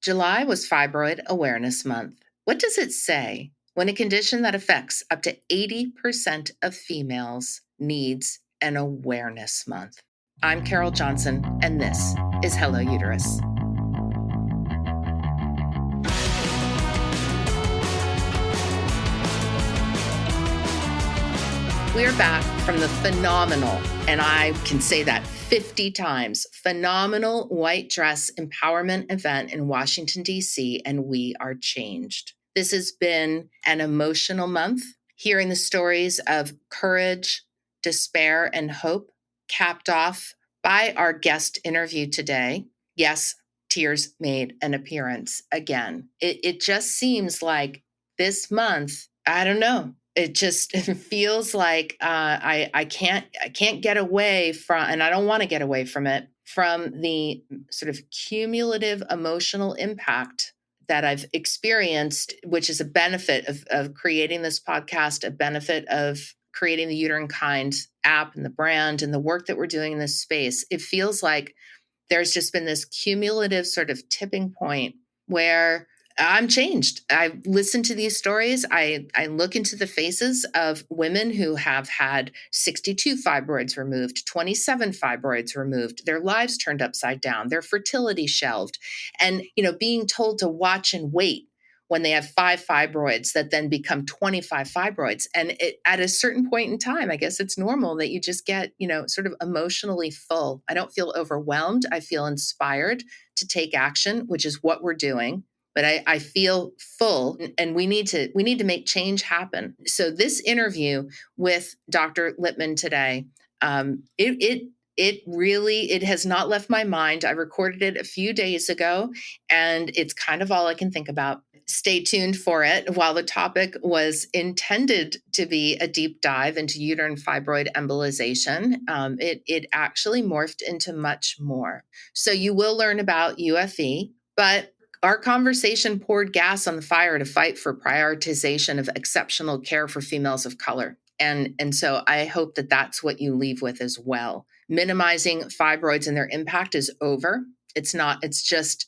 July was Fibroid Awareness Month. What does it say when a condition that affects up to 80% of females needs an awareness month? I'm Carol Johnson, and this is Hello Uterus. We're back from the phenomenal, and I can say that 50 times, phenomenal white dress empowerment event in Washington, D.C., and we are changed. This has been an emotional month, hearing the stories of courage, despair, and hope, capped off by our guest interview today. Yes, tears made an appearance again. It just seems like this month, I don't know. It feels like I can't get away from, and I don't want to get away from it, from the sort of cumulative emotional impact that I've experienced, which is a benefit of creating this podcast, a benefit of creating the Uterine Kind app and the brand and the work that we're doing in this space. It feels like there's just been this cumulative sort of tipping point where I'm changed. I listen to these stories. I look into the faces of women who have had 62 fibroids removed, 27 fibroids removed, their lives turned upside down, their fertility shelved, and being told to watch and wait when they have 5 fibroids that then become 25 fibroids. And at a certain point in time, I guess it's normal that you just get, sort of emotionally full. I don't feel overwhelmed. I feel inspired to take action, which is what we're doing. But I feel full, and we need to make change happen. So this interview with Dr. Lipman today, it has not left my mind. I recorded it a few days ago, and it's kind of all I can think about. Stay tuned for it. While the topic was intended to be a deep dive into uterine fibroid embolization, it actually morphed into much more. So you will learn about UFE, but our conversation poured gas on the fire to fight for prioritization of exceptional care for females of color. And so I hope that that's what you leave with as well. Minimizing fibroids and their impact is over. It's just,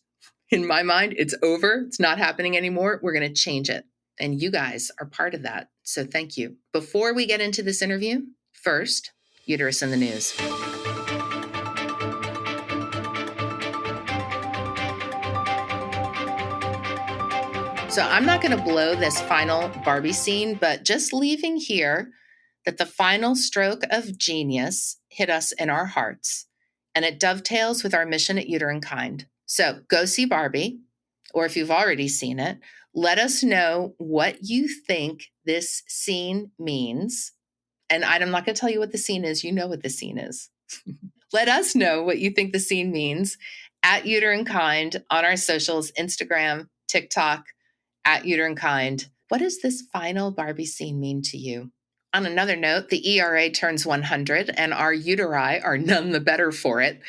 in my mind, it's over. It's not happening anymore. We're going to change it. And you guys are part of that. So thank you. Before we get into this interview, first, Uterus in the News. So I'm not going to blow this final Barbie scene, but just leaving here that the final stroke of genius hit us in our hearts, and it dovetails with our mission at Uterine Kind. So go see Barbie, or if you've already seen it, let us know what you think this scene means. And I'm not going to tell you what the scene is. You know what the scene is. Let us know what you think the scene means at Uterine Kind on our socials, Instagram, TikTok, at Uterine Kind. What does this final Barbie scene mean to you? On another note, the ERA turns 100 and our uteri are none the better for it.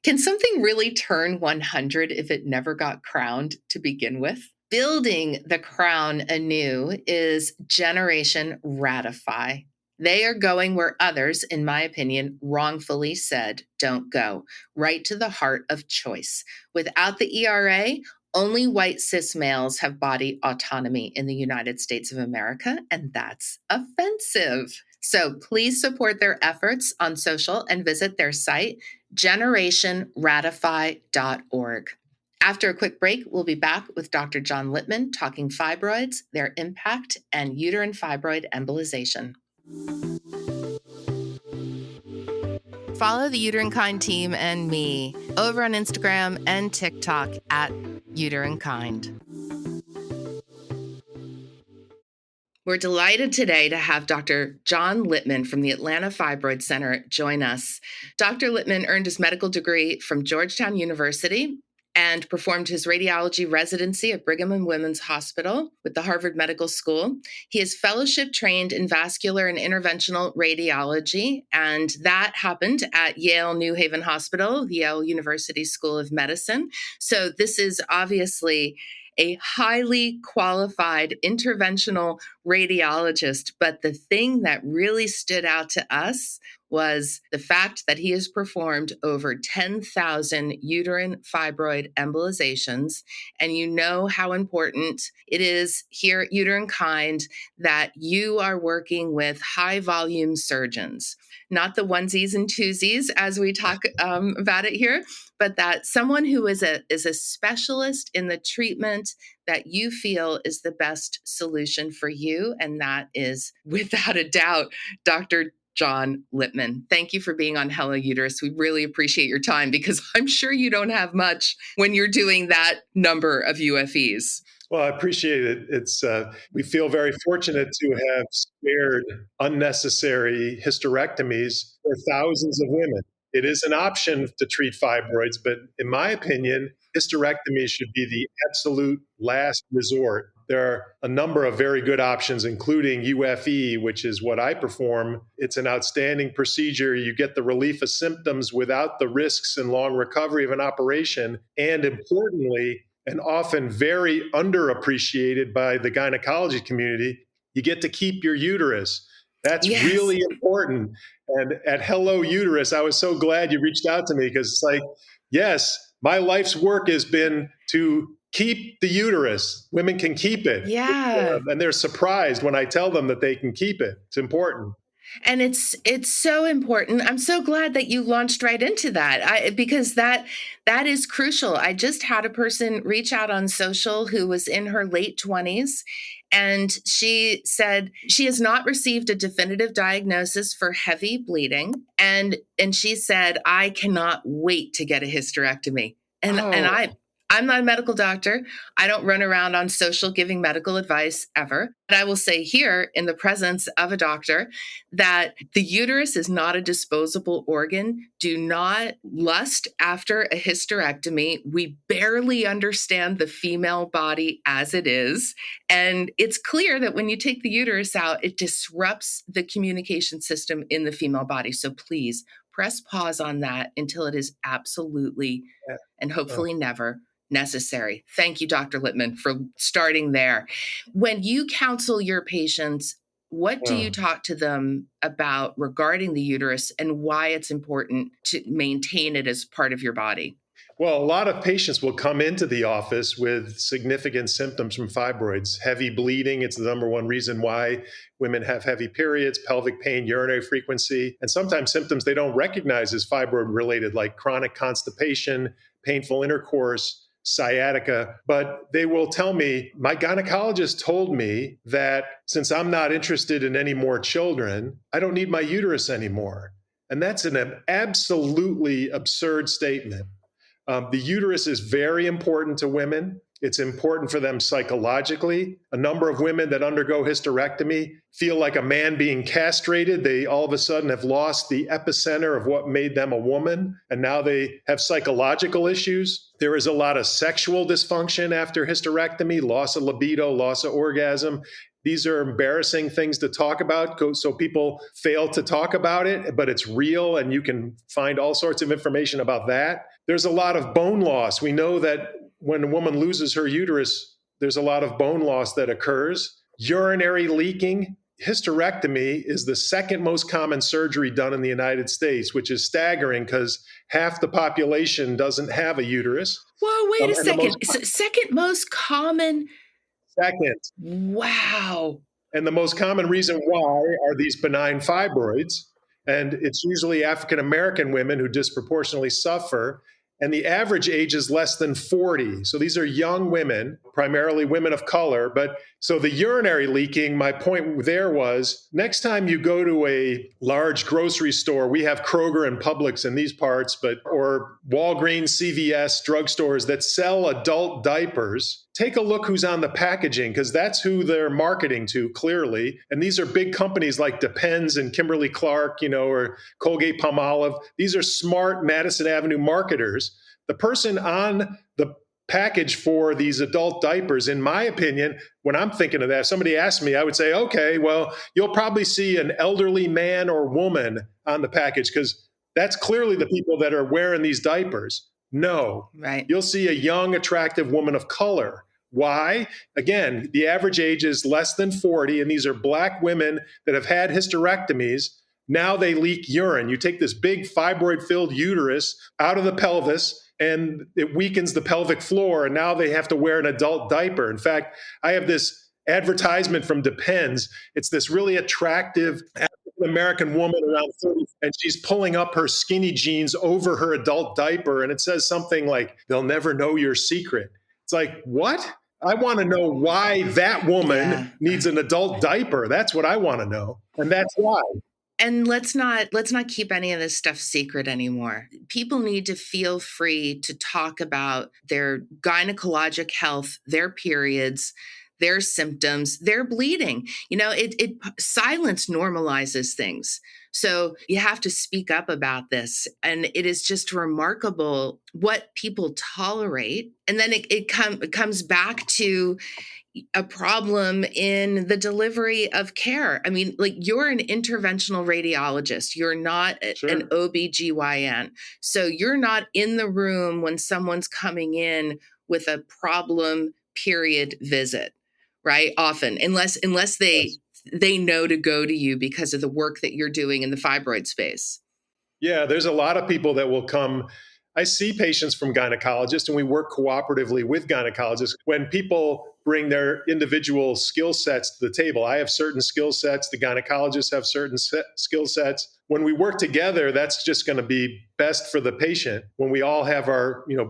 Can something really turn 100 if it never got crowned to begin with? Building the crown anew is Generation Ratify. They are going where others, in my opinion, wrongfully said don't go, right to the heart of choice. Without the ERA, only white cis males have body autonomy in the United States of America, and that's offensive. So please support their efforts on social and visit their site, generationratify.org. After a quick break, we'll be back with Dr. John Lipman talking fibroids, their impact, and uterine fibroid embolization. Follow the Uterine Kind team and me over on Instagram and TikTok at Uterine Kind. We're delighted today to have Dr. John Lipman from the Atlanta Fibroid Center join us. Dr. Lipman earned his medical degree from Georgetown University and performed his radiology residency at Brigham and Women's Hospital with the Harvard Medical School. He is fellowship trained in vascular and interventional radiology, and that happened at Yale New Haven Hospital, the Yale University School of Medicine. So this is obviously a highly qualified interventional radiologist, but the thing that really stood out to us was the fact that he has performed over 10,000 uterine fibroid embolizations. And you know how important it is here at Uterine Kind that you are working with high volume surgeons, not the onesies and twosies as we talk about it here, but that someone who is a specialist in the treatment that you feel is the best solution for you. And that is, without a doubt, Dr. John Lipman. Thank you for being on Hello Uterus. We really appreciate your time because I'm sure you don't have much when you're doing that number of UFEs. Well, I appreciate it. We feel very fortunate to have spared unnecessary hysterectomies for thousands of women. It is an option to treat fibroids, but in my opinion, hysterectomy should be the absolute last resort. There are a number of very good options, including UFE, which is what I perform. It's an outstanding procedure. You get the relief of symptoms without the risks and long recovery of an operation. And importantly, and often very underappreciated by the gynecology community, you get to keep your uterus. That's really important. And at Hello Uterus, I was so glad you reached out to me because it's like, yes, my life's work has been to keep the uterus. Women can keep it. Yeah. And they're surprised when I tell them that they can keep it. It's important. And it's so important. I'm so glad that you launched right into that because that is crucial. I just had a person reach out on social who was in her late 20s. And she said she has not received a definitive diagnosis for heavy bleeding. And she said, I cannot wait to get a hysterectomy. And I'm not a medical doctor. I don't run around on social giving medical advice ever. But I will say here in the presence of a doctor that the uterus is not a disposable organ. Do not lust after a hysterectomy. We barely understand the female body as it is. And it's clear that when you take the uterus out, it disrupts the communication system in the female body. So please press pause on that until it is absolutely and hopefully never necessary. Thank you, Dr. Lipman, for starting there. When you counsel your patients, what do you talk to them about regarding the uterus and why it's important to maintain it as part of your body? Well, a lot of patients will come into the office with significant symptoms from fibroids. Heavy bleeding, it's the number one reason why women have heavy periods, pelvic pain, urinary frequency, and sometimes symptoms they don't recognize as fibroid related, like chronic constipation, painful intercourse, sciatica. But they will tell me, my gynecologist told me that since I'm not interested in any more children, I don't need my uterus anymore. And that's an absolutely absurd statement. The uterus is very important to women. It's important for them psychologically. A number of women that undergo hysterectomy feel like a man being castrated. They all of a sudden have lost the epicenter of what made them a woman, and now they have psychological issues. There is a lot of sexual dysfunction after hysterectomy, loss of libido, loss of orgasm. These are embarrassing things to talk about, so people fail to talk about it, but it's real, and you can find all sorts of information about that. There's a lot of bone loss. We know that when a woman loses her uterus, there's a lot of bone loss that occurs. Urinary leaking. Hysterectomy is the second most common surgery done in the United States, which is staggering because half the population doesn't have a uterus. Whoa, wait a second. Second most common? Second. Wow. And the most common reason why are these benign fibroids. And it's usually African-American women who disproportionately suffer. And the average age is less than 40. So these are young women, primarily women of color. But so the urinary leaking, my point there was, next time you go to a large grocery store, we have Kroger and Publix in these parts, or Walgreens, CVS, drugstores that sell adult diapers, take a look who's on the packaging, because that's who they're marketing to, clearly. And these are big companies like Depends and Kimberly-Clark, or Colgate-Palmolive. These are smart Madison Avenue marketers. The person on the package for these adult diapers, in my opinion, when I'm thinking of that, if somebody asked me, I would say, okay, well, you'll probably see an elderly man or woman on the package because that's clearly the people that are wearing these diapers. No, right. You'll see a young, attractive woman of color. Why? Again, the average age is less than 40, and these are Black women that have had hysterectomies. Now they leak urine. You take this big fibroid-filled uterus out of the pelvis, and it weakens the pelvic floor, and now they have to wear an adult diaper. In fact, I have this advertisement from Depends. It's this really attractive African-American woman around 30, and she's pulling up her skinny jeans over her adult diaper, and it says something like, "They'll never know your secret." It's like, what? I want to know why that woman needs an adult diaper. That's what I want to know. And that's why. And let's not keep any of this stuff secret anymore. People need to feel free to talk about their gynecologic health, their periods, their symptoms, their bleeding. Silence normalizes things. So you have to speak up about this. And it is just remarkable what people tolerate. And then it comes back to a problem in the delivery of care. I mean, like, you're an interventional radiologist. You're not an OBGYN. So you're not in the room when someone's coming in with a problem period visit, right? Often, unless they know to go to you because of the work that you're doing in the fibroid space. Yeah, there's a lot of people that will come. I see patients from gynecologists, and we work cooperatively with gynecologists. When people bring their individual skill sets to the table, I have certain skill sets, the gynecologists have certain skill sets. When we work together, that's just going to be best for the patient when we all have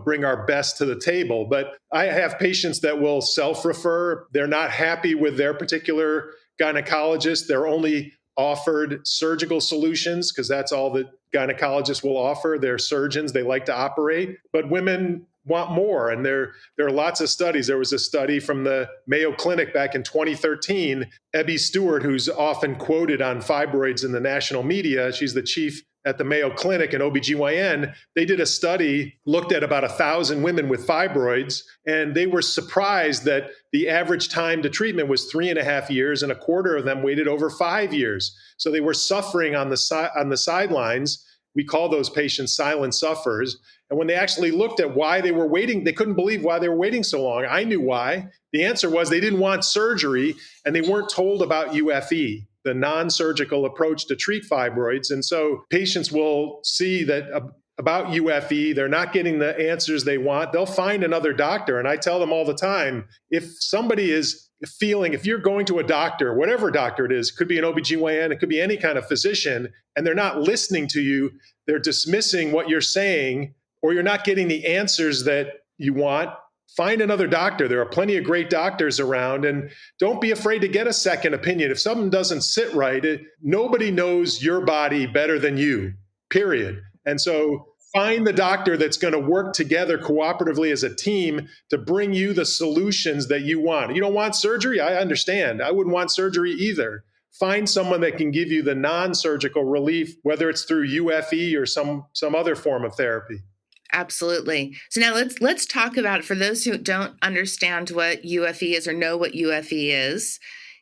bring our best to the table. But I have patients that will self-refer. They're not happy with their particular gynecologist. They're only offered surgical solutions because that's all that gynecologists will offer. They're surgeons. They like to operate. But women want more. And there are lots of studies. There was a study from the Mayo Clinic back in 2013. Ebby Stewart, who's often quoted on fibroids in the national media, she's the chief at the Mayo Clinic and OBGYN. They did a study, looked at about 1,000 women with fibroids, and they were surprised that the average time to treatment was 3.5 years, and a quarter of them waited over 5 years. So they were suffering on the sidelines. We call those patients silent sufferers. And when they actually looked at why they were waiting, they couldn't believe why they were waiting so long. I knew why. The answer was they didn't want surgery, and they weren't told about UFE, the non-surgical approach to treat fibroids. And so patients will see that about UFE, they're not getting the answers they want. They'll find another doctor. And I tell them all the time, if somebody is feeling, if you're going to a doctor, whatever doctor it is, it could be an OBGYN, it could be any kind of physician, and they're not listening to you, they're dismissing what you're saying, or you're not getting the answers that you want, find another doctor. There are plenty of great doctors around, and don't be afraid to get a second opinion. If something doesn't sit right, nobody knows your body better than you, period. And so find the doctor that's going to work together cooperatively as a team to bring you the solutions that you want. You don't want surgery? I understand. I wouldn't want surgery either. Find someone that can give you the non-surgical relief, whether it's through UFE or some other form of therapy. Absolutely. So now let's talk about, for those who don't understand what UFE is or know what UFE is,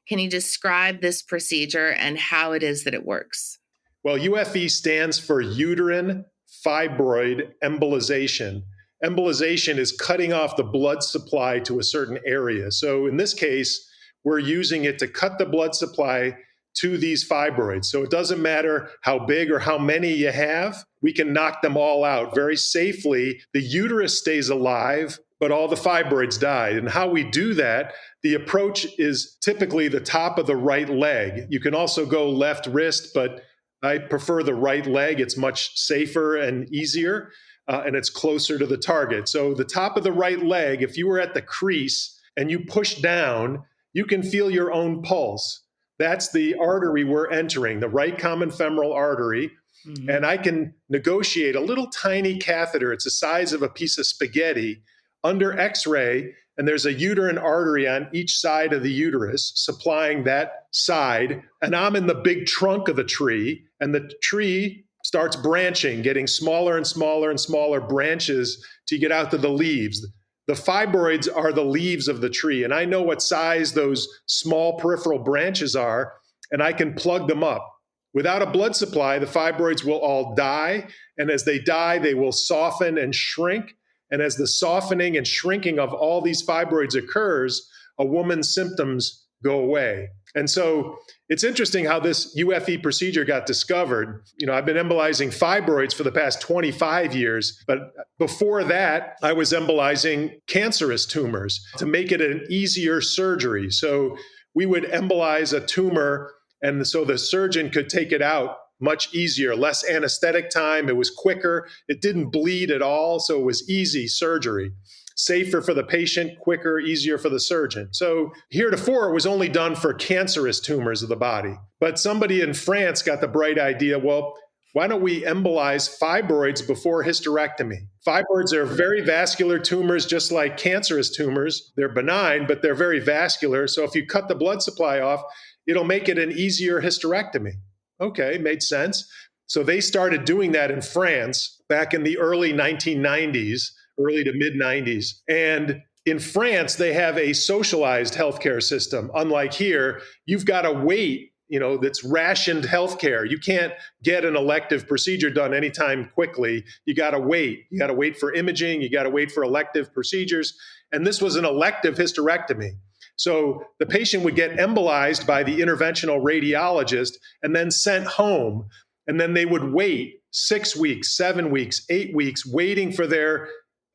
can you describe this procedure and how it is that it works? Well, UFE stands for uterine fibroid embolization. Embolization is cutting off the blood supply to a certain area. So in this case, we're using it to cut the blood supply to these fibroids. So it doesn't matter how big or how many you have, we can knock them all out very safely. The uterus stays alive, but all the fibroids died. And how we do that, the approach is typically the top of the right leg. You can also go left wrist, but I prefer the right leg. It's much safer and easier, and it's closer to the target. So the top of the right leg, if you were at the crease and you push down, you can feel your own pulse. That's the artery we're entering, the right common femoral artery. Mm-hmm. And I can negotiate a little tiny catheter. It's the size of a piece of spaghetti under X-ray. And there's a uterine artery on each side of the uterus supplying that side. And I'm in the big trunk of the tree. And the tree starts branching, getting smaller and smaller and smaller branches to get out to the leaves. The fibroids are the leaves of the tree, and I know what size those small peripheral branches are, and I can plug them up. Without a blood supply, the fibroids will all die, and as they die, they will soften and shrink. And as the softening and shrinking of all these fibroids occurs, a woman's symptoms go away. And so it's interesting how this UFE procedure got discovered. I've been embolizing fibroids for the past 25 years, but before that, I was embolizing cancerous tumors to make it an easier surgery. So we would embolize a tumor, and so the surgeon could take it out much easier, less anesthetic time. It was quicker. It didn't bleed at all. So it was easy surgery. Safer for the patient, quicker, easier for the surgeon. So heretofore, it was only done for cancerous tumors of the body. But somebody in France got the bright idea, well, why don't we embolize fibroids before hysterectomy? Fibroids are very vascular tumors, just like cancerous tumors. They're benign, but they're very vascular. So if you cut the blood supply off, it'll make it an easier hysterectomy. Okay, made sense. So they started doing that in France back in the early 1990s, early to mid 90s. And in France, they have a socialized healthcare system. Unlike here, you've got to wait, that's rationed healthcare. You can't get an elective procedure done anytime quickly. You got to wait. You got to wait for imaging. You got to wait for elective procedures. And this was an elective hysterectomy. So the patient would get embolized by the interventional radiologist and then sent home. And then they would wait 6 weeks, 7 weeks, 8 weeks, waiting for their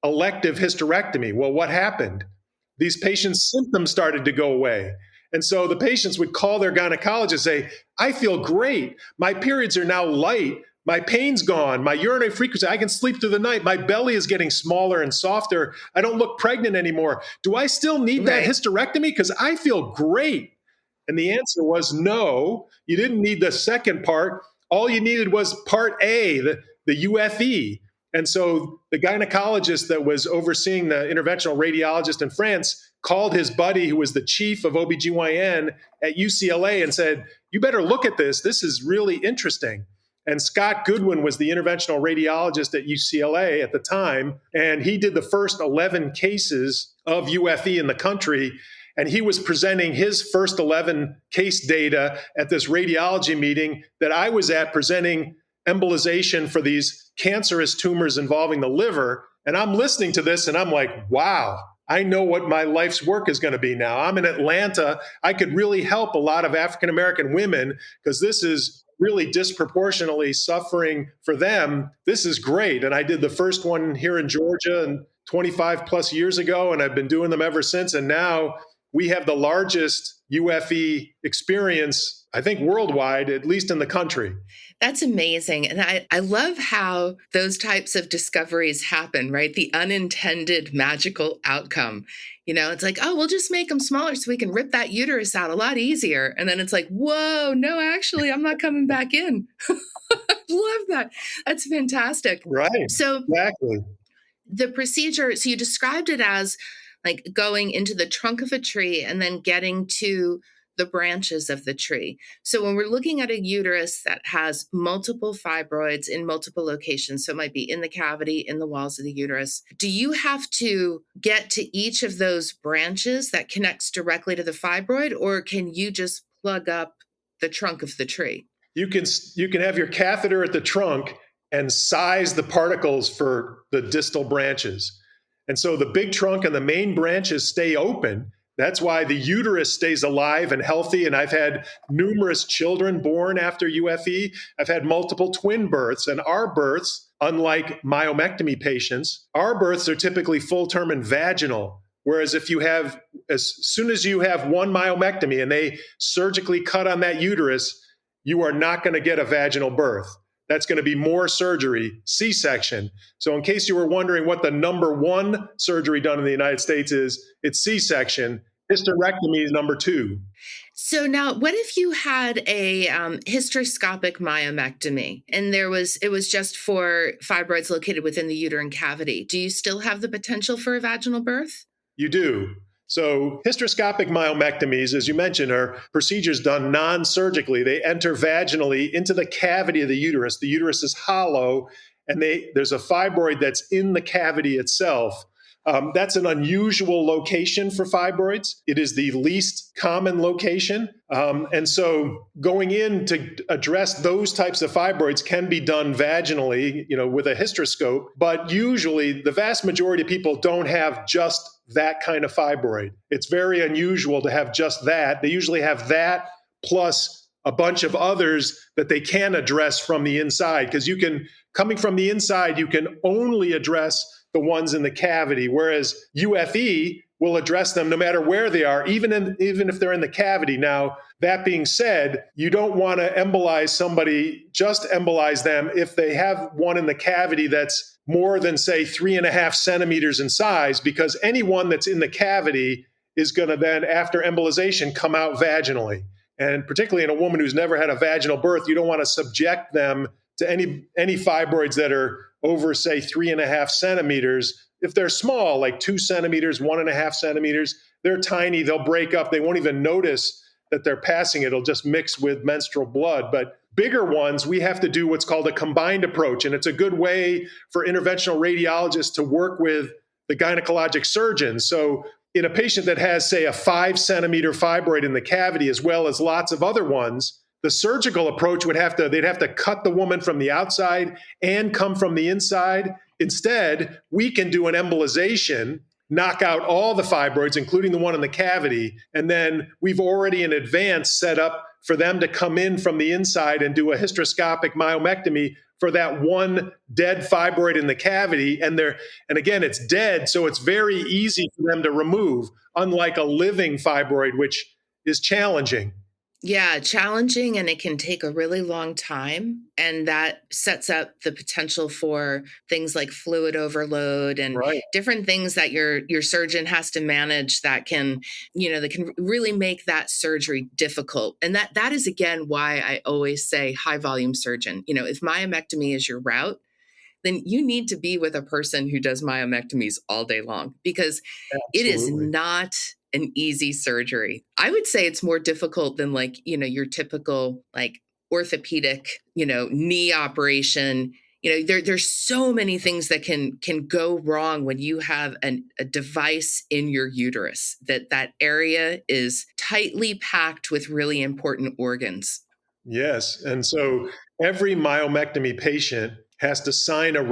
elective hysterectomy. Well, what happened? These patients' symptoms started to go away. And so the patients would call their gynecologist and say, I feel great. My periods are now light. My pain's gone. My urinary frequency, I can sleep through the night. My belly is getting smaller and softer. I don't look pregnant anymore. Do I still need that hysterectomy? Because I feel great. And the answer was no, you didn't need the second part. All you needed was part A, the UFE. And so the gynecologist that was overseeing the interventional radiologist in France called his buddy, who was the chief of OBGYN at UCLA, and said, you better look at this. This is really interesting. And Scott Goodwin was the interventional radiologist at UCLA at the time, and he did the first 11 cases of UFE in the country. And he was presenting his first 11 case data at this radiology meeting that I was at, presenting embolization for these cancerous tumors involving the liver. And I'm listening to this and I'm like, wow, I know what my life's work is going to be now. I'm in Atlanta. I could really help a lot of African-American women because this is really disproportionately suffering for them. This is great. And I did the first one here in Georgia and 25 plus years ago, and I've been doing them ever since. And now we have the largest UFE experience, I think, worldwide, at least in the country. That's amazing. And I love how those types of discoveries happen, right? The unintended magical outcome. It's like, oh, we'll just make them smaller so we can rip that uterus out a lot easier. And then it's like, whoa, no, actually, I'm not coming back in. Love that. That's fantastic. Right. So exactly. The procedure, so you described it as like going into the trunk of a tree and then getting to the branches of the tree. So when we're looking at a uterus that has multiple fibroids in multiple locations, so it might be in the cavity, in the walls of the uterus, do you have to get to each of those branches that connects directly to the fibroid, or can you just plug up the trunk of the tree? You can have your catheter at the trunk and size the particles for the distal branches. And so the big trunk and the main branches stay open. That's why the uterus stays alive and healthy. And I've had numerous children born after UFE. I've had multiple twin births. And our births, unlike myomectomy patients, our births are typically full-term and vaginal. Whereas if you have, as soon as you have one myomectomy and they surgically cut on that uterus, you are not going to get a vaginal birth. That's going to be more surgery, C-section. So in case you were wondering what the number one surgery done in the United States is, it's C-section. Hysterectomy is number 2. So now, what if you had a hysteroscopic myomectomy and it was just for fibroids located within the uterine cavity? Do you still have the potential for a vaginal birth? You do. So hysteroscopic myomectomies, as you mentioned, are procedures done non-surgically. They enter vaginally into the cavity of the uterus. The uterus is hollow, and there's a fibroid that's in the cavity itself. That's an unusual location for fibroids. It is the least common location. And so going in to address those types of fibroids can be done vaginally, with a hysteroscope. But usually the vast majority of people don't have just that kind of fibroid. It's very unusual to have just that. They usually have that plus a bunch of others that they can address from the inside, because coming from the inside, you can only address the ones in the cavity, whereas UFE will address them no matter where they are, even if they're in the cavity. Now, that being said, you don't want to embolize somebody, just embolize them if they have one in the cavity that's more than, say, 3.5 centimeters in size, because anyone that's in the cavity is going to then, after embolization, come out vaginally. And particularly in a woman who's never had a vaginal birth, you don't want to subject them to any fibroids that are over, say, 3.5 centimeters. If they're small, like 2 centimeters, 1.5 centimeters, they're tiny, they'll break up. They won't even notice that they're passing it. It'll just mix with menstrual blood. But bigger ones, we have to do what's called a combined approach. And it's a good way for interventional radiologists to work with the gynecologic surgeon. So in a patient that has, say, a 5 centimeter fibroid in the cavity, as well as lots of other ones, the surgical approach they'd have to cut the woman from the outside and come from the inside. Instead, we can do an embolization, knock out all the fibroids, including the one in the cavity, and then we've already in advance set up for them to come in from the inside and do a hysteroscopic myomectomy for that one dead fibroid in the cavity. And again, it's dead, so it's very easy for them to remove, unlike a living fibroid, which is challenging. Yeah, challenging, and it can take a really long time. And that sets up the potential for things like fluid overload and different things that your surgeon has to manage that can really make that surgery difficult. And that is, again, why I always say high volume surgeon. If myomectomy is your route, then you need to be with a person who does myomectomies all day long, because It is not an easy surgery. I would say it's more difficult than your typical orthopedic, knee operation. There's so many things that can go wrong when you have a device in your uterus, that area is tightly packed with really important organs. Yes. And so every myomectomy patient has to sign a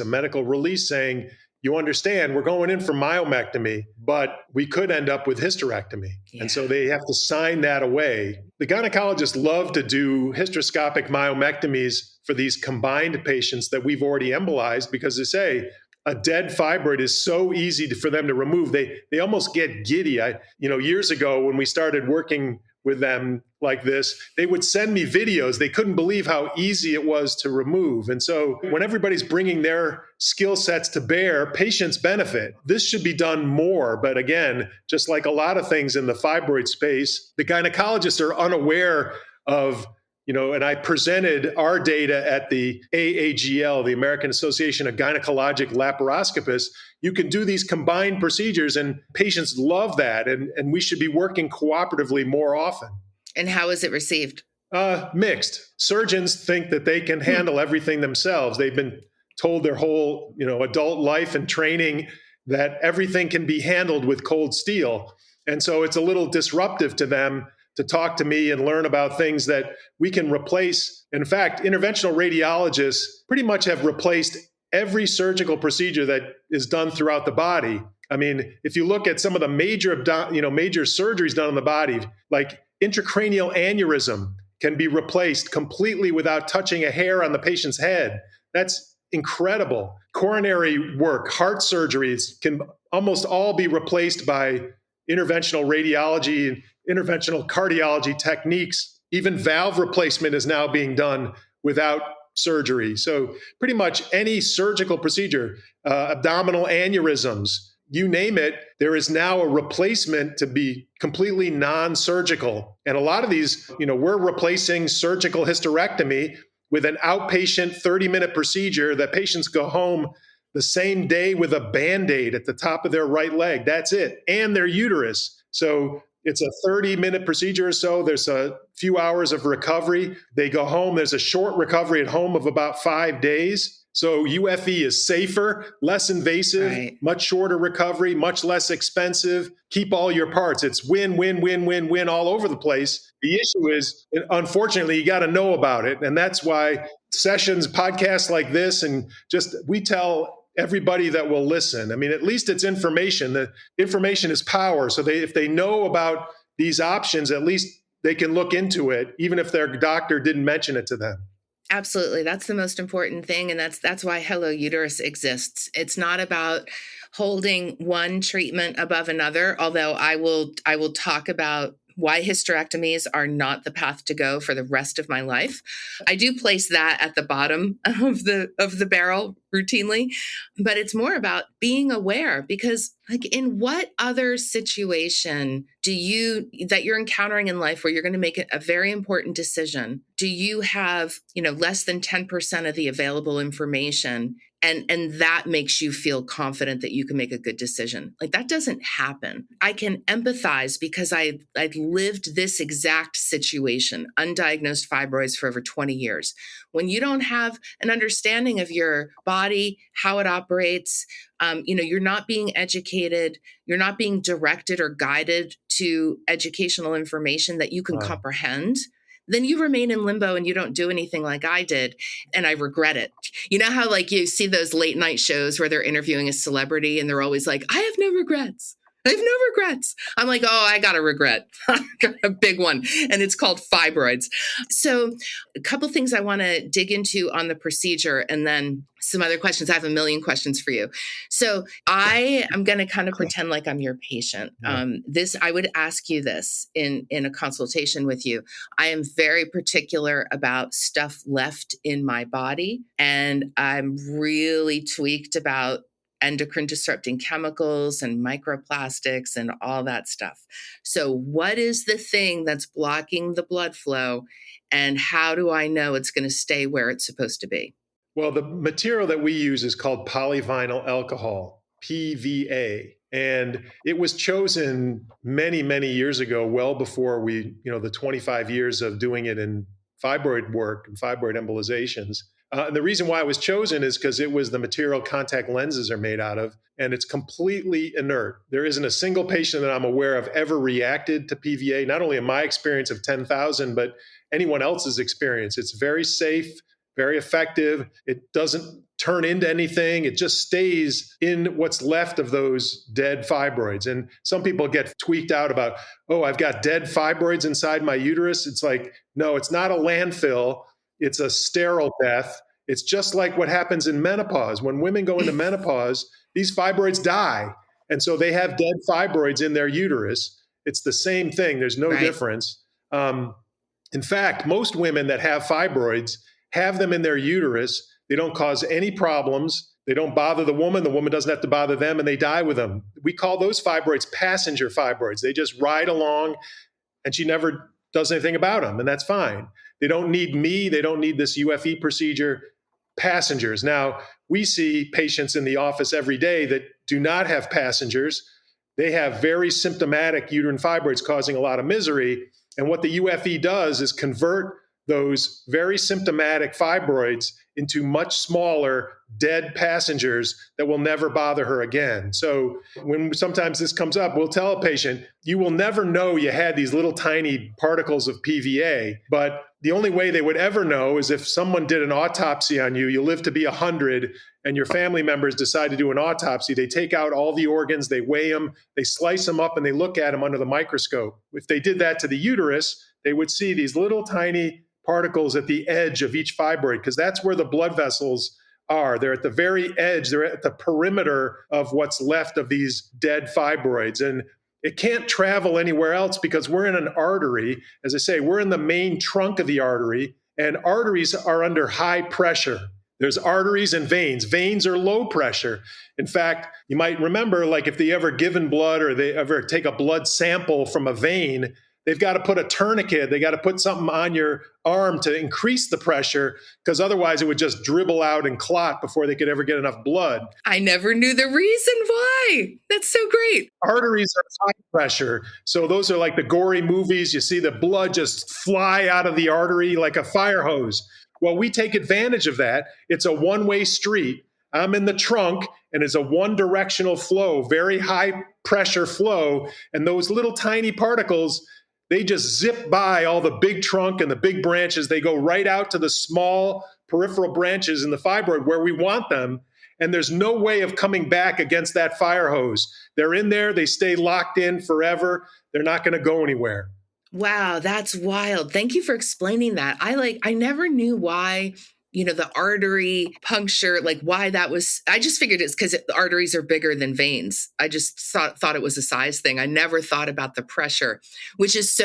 medical release saying, you understand, we're going in for myomectomy, but we could end up with hysterectomy. Yeah. And so they have to sign that away. The gynecologists love to do hysteroscopic myomectomies for these combined patients that we've already embolized, because they say a dead fibroid is so easy for them to remove. They almost get giddy. Years ago when we started working with them like this, they would send me videos. They couldn't believe how easy it was to remove. And so when everybody's bringing their skill sets to bear, patients benefit. This should be done more. But again, just like a lot of things in the fibroid space, the gynecologists are unaware of, and I presented our data at the AAGL, the American Association of Gynecologic Laparoscopists. You can do these combined procedures and patients love that. And we should be working cooperatively more often. And how is it received? Mixed. Surgeons think that they can handle everything themselves. They've been told their whole, adult life and training that everything can be handled with cold steel. And so it's a little disruptive to them to talk to me and learn about things that we can replace. In fact, interventional radiologists pretty much have replaced every surgical procedure that is done throughout the body. I mean, if you look at some of the major surgeries done on the body, like intracranial aneurysm can be replaced completely without touching a hair on the patient's head. That's incredible. Coronary work, heart surgeries can almost all be replaced by interventional radiology and interventional cardiology techniques. Even valve replacement is now being done without surgery. So pretty much any surgical procedure, abdominal aneurysms, you name it, there is now a replacement to be completely non-surgical. And a lot of these, we're replacing surgical hysterectomy with an outpatient 30-minute procedure that patients go home the same day with a Band-Aid at the top of their right leg. That's it. And their uterus. So it's a 30-minute procedure or so. There's a few hours of recovery. They go home. There's a short recovery at home of about 5 days. So UFE is safer, less invasive, much shorter recovery, much less expensive. Keep all your parts. It's win, win, win, win, win all over the place. The issue is, unfortunately, you got to know about it. And that's why sessions, podcasts like this, and we tell everybody that will listen. I mean, at least it's information. The information is power. So if they know about these options, at least they can look into it, even if their doctor didn't mention it to them. Absolutely. That's the most important thing. And that's why Hello Uterus exists. It's not about holding one treatment above another, although I will talk about why hysterectomies are not the path to go for the rest of my life. I do place that at the bottom of the barrel routinely, but it's more about being aware, because like, in what other situation that you're encountering in life where you're going to make a very important decision, do you have, less than 10% of the available information, and that makes you feel confident that you can make a good decision? Like, that doesn't happen. I can empathize because I've lived this exact situation, undiagnosed fibroids for over 20 years. When you don't have an understanding of your body, how it operates, you're not being educated, you're not being directed or guided to educational information that you can comprehend, then you remain in limbo and you don't do anything like I did. And I regret it. You know how like you see those late night shows where they're interviewing a celebrity and they're always like, I have no regrets. I have no regrets. I'm like, oh, I got a regret. I got a big one. And it's called fibroids. So a couple things I want to dig into on the procedure, and then some other questions. I have a million questions for you. So I am going to kind of pretend like I'm your patient. I would ask you this in a consultation with you. I am very particular about stuff left in my body, and I'm really tweaked about endocrine disrupting chemicals and microplastics and all that stuff. So what is the thing that's blocking the blood flow, and how do I know it's going to stay where it's supposed to be? Well, the material that we use is called polyvinyl alcohol, PVA. And it was chosen many, many years ago, well before the 25 years of doing it in fibroid work and fibroid embolizations. And the reason why it was chosen is because it was the material contact lenses are made out of, and it's completely inert. There isn't a single patient that I'm aware of ever reacted to PVA, not only in my experience of 10,000, but anyone else's experience. It's very safe, very effective. It doesn't turn into anything. It just stays in what's left of those dead fibroids. And some people get tweaked out about, oh, I've got dead fibroids inside my uterus. It's like, no, it's not a landfill. It's a sterile death. It's just like what happens in menopause. When women go into menopause, these fibroids die. And so they have dead fibroids in their uterus. It's the same thing. There's no difference. In fact, most women that have fibroids have them in their uterus. They don't cause any problems. They don't bother the woman. The woman doesn't have to bother them, and they die with them. We call those fibroids passenger fibroids. They just ride along, and she never does anything about them, and that's fine. They don't need me. They don't need this UFE procedure. Passengers. Now, we see patients in the office every day that do not have passengers. They have very symptomatic uterine fibroids causing a lot of misery. And what the UFE does is convert those very symptomatic fibroids into much smaller dead passengers that will never bother her again. So when sometimes this comes up, we'll tell a patient, you will never know you had these little tiny particles of PVA, but the only way they would ever know is if someone did an autopsy on you. You live to be 100, and your family members decide to do an autopsy. They take out all the organs, they weigh them, they slice them up, and they look at them under the microscope. If they did that to the uterus, they would see these little tiny particles at the edge of each fibroid, because that's where the blood vessels are. They're at the very edge. They're at the perimeter of what's left of these dead fibroids. And it can't travel anywhere else because we're in an artery. As I say, we're in the main trunk of the artery, and arteries are under high pressure. There's arteries and veins. Veins are low pressure. In fact, you might remember, like if they ever given blood or they ever take a blood sample from a vein, they've got to put a tourniquet. They got to put something on your arm to increase the pressure, because otherwise it would just dribble out and clot before they could ever get enough blood. I never knew the reason why. That's so great. Arteries are high pressure. So those are like the gory movies. You see the blood just fly out of the artery like a fire hose. Well, we take advantage of that. It's a one-way street. I'm in the trunk, and it's a one-directional flow, very high pressure flow. And those little tiny particles, they just zip by all the big trunk and the big branches. They go right out to the small peripheral branches in the fibroid where we want them. and there's no way of coming back against that fire hose. They're in there, they stay locked in forever. They're not going to go anywhere. Wow, that's wild. Thank you for explaining that. I never knew why, the artery puncture, like why that was. I just figured it's because the arteries are bigger than veins. I just thought it was a size thing. I never thought about the pressure, which is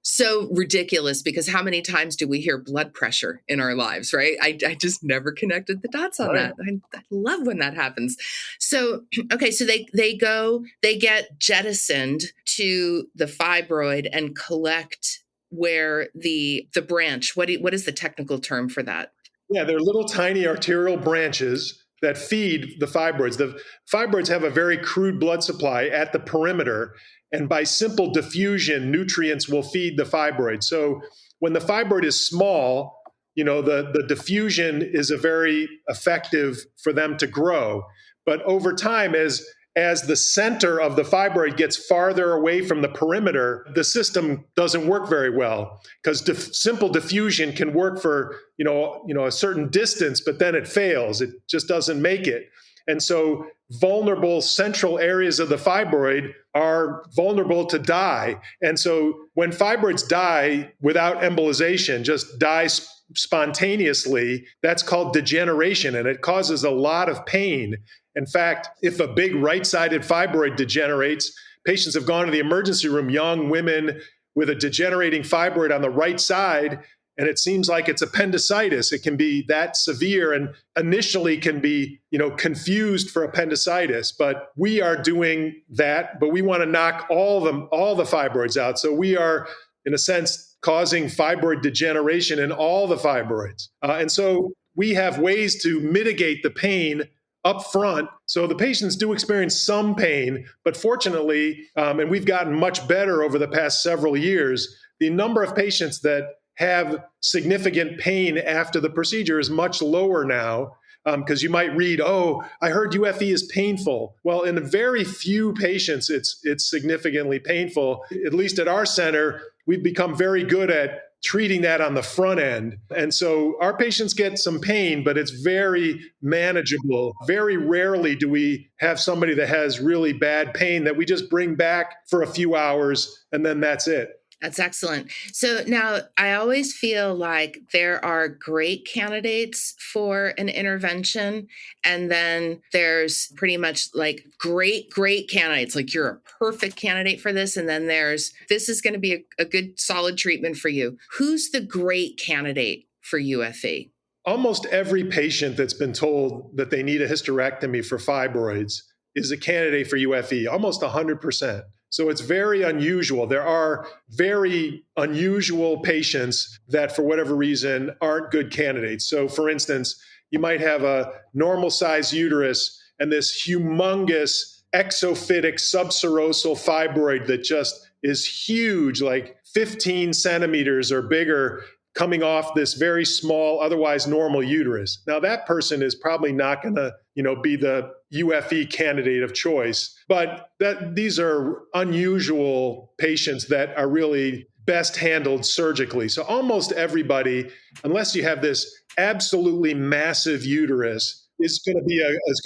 so ridiculous, because how many times do we hear blood pressure in our lives, right? I just never connected the dots on Right. that. I love when that happens. So, okay, so they get jettisoned to the fibroid and collect where the branch, what is the technical term for that? Yeah, they're little tiny arterial branches that feed the fibroids. The fibroids have a very crude blood supply at the perimeter, and by simple diffusion, nutrients will feed the fibroid. So when the fibroid is small, the diffusion is a very effective for them to grow. But over time, as the center of the fibroid gets farther away from the perimeter, the system doesn't work very well, because simple diffusion can work for a certain distance, but then it fails. It just doesn't make it. And so vulnerable central areas of the fibroid are vulnerable to die. And so when fibroids die without embolization, just die spontaneously, that's called degeneration, and it causes a lot of pain. In fact, if a big right-sided fibroid degenerates, patients have gone to the emergency room, young women with a degenerating fibroid on the right side, and it seems like it's appendicitis. It can be that severe and initially can be, confused for appendicitis. But we are doing that, but we want to knock all the fibroids out. So we are, in a sense, causing fibroid degeneration in all the fibroids. And so we have ways to mitigate the pain up front. So the patients do experience some pain, but fortunately, and we've gotten much better over the past several years, the number of patients that have significant pain after the procedure is much lower now. Because you might read, "Oh, I heard UFE is painful." Well, in very few patients, it's significantly painful. At least at our center, we've become very good at treating that on the front end. And so our patients get some pain, but it's very manageable. Very rarely do we have somebody that has really bad pain that we just bring back for a few hours and then that's it. That's excellent. So now I always feel like there are great candidates for an intervention. And then there's pretty much like great candidates, like you're a perfect candidate for this. And then this is going to be a good solid treatment for you. Who's the great candidate for UFE? Almost every patient that's been told that they need a hysterectomy for fibroids is a candidate for UFE, almost 100%. So it's very unusual. There are very unusual patients that, for whatever reason, aren't good candidates. So, for instance, you might have a normal size uterus and this humongous exophytic subserosal fibroid that just is huge, like 15 centimeters or bigger, coming off this very small, otherwise normal uterus. Now, that person is probably not going to, be the UFE candidate of choice. But these are unusual patients that are really best handled surgically. So almost everybody, unless you have this absolutely massive uterus, is going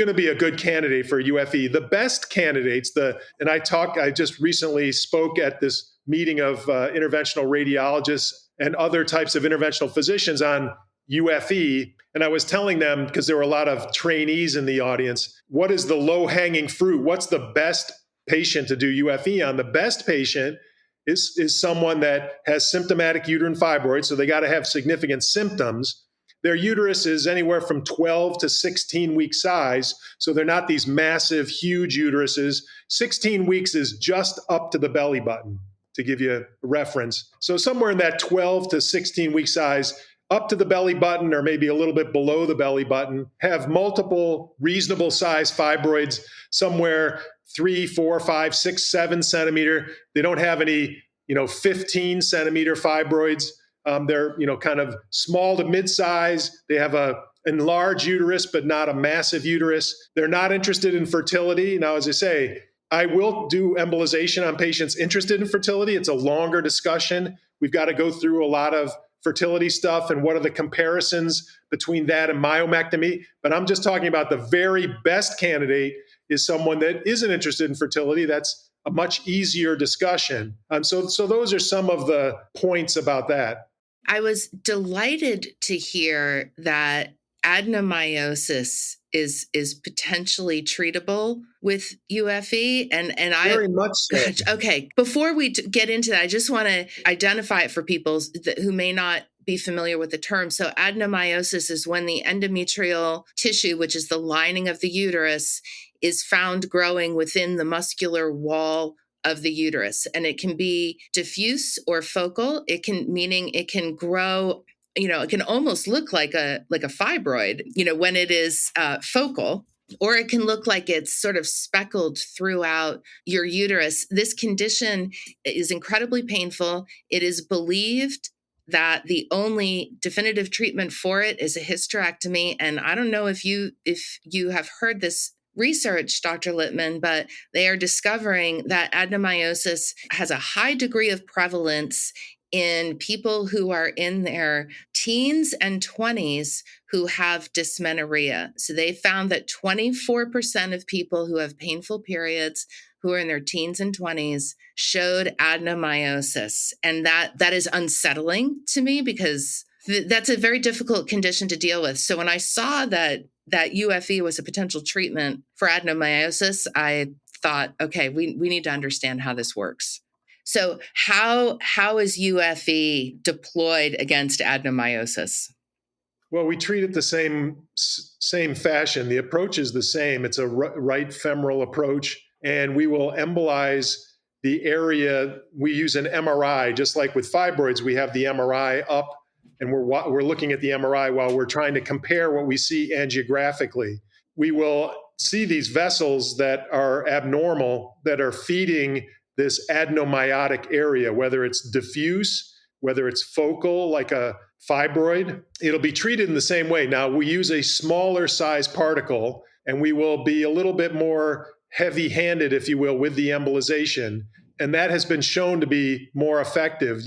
to be a good candidate for UFE. The best candidates, I just recently spoke at this meeting of interventional radiologists and other types of interventional physicians on UFE. And I was telling them, because there were a lot of trainees in the audience, what is the low-hanging fruit? What's the best patient to do UFE on? The best patient is someone that has symptomatic uterine fibroids, so they got to have significant symptoms. Their uterus is anywhere from 12 to 16 week size, so they're not these massive, huge uteruses. 16 weeks is just up to the belly button, to give you a reference. So somewhere in that 12 to 16 week size, up to the belly button or maybe a little bit below the belly button, have multiple reasonable size fibroids, somewhere 3, 4, 5, 6, 7 centimeter. They don't have any, 15 centimeter fibroids. They're, kind of small to mid-size. They have a enlarged uterus, but not a massive uterus. They're not interested in fertility. Now, as I say, I will do embolization on patients interested in fertility. It's a longer discussion. We've got to go through a lot of fertility stuff and what are the comparisons between that and myomectomy. But I'm just talking about the very best candidate is someone that isn't interested in fertility. That's a much easier discussion. So those are some of the points about that. I was delighted to hear that adenomyosis is potentially treatable with UFE, and very much so. Okay, before we get into that, I just want to identify it for people who may not be familiar with the term. So adenomyosis is when the endometrial tissue, which is the lining of the uterus, is found growing within the muscular wall of the uterus, and it can be diffuse or focal. Meaning it can grow. It can almost look like a fibroid. When it is focal, or it can look like it's sort of speckled throughout your uterus. This condition is incredibly painful. It is believed that the only definitive treatment for it is a hysterectomy, and I don't know if you have heard this research, Dr. Lipman, but they are discovering that adenomyosis has a high degree of prevalence in people who are in their teens and 20s who have dysmenorrhea. So they found that 24% of people who have painful periods who are in their teens and 20s showed adenomyosis. And that is unsettling to me because that's a very difficult condition to deal with. So when I saw that UFE was a potential treatment for adenomyosis, I thought, okay, we need to understand how this works. So how is UFE deployed against adenomyosis? Well, we treat it the same fashion. The approach is the same. It's a right femoral approach, and we will embolize the area. We use an MRI, just like with fibroids. We have the MRI up, and we're looking at the MRI while we're trying to compare what we see angiographically. We will see these vessels that are abnormal, that are feeding this adenomyotic area, whether it's diffuse, whether it's focal, like a fibroid. It'll be treated in the same way. Now, we use a smaller size particle, and we will be a little bit more heavy-handed, if you will, with the embolization. And that has been shown to be more effective.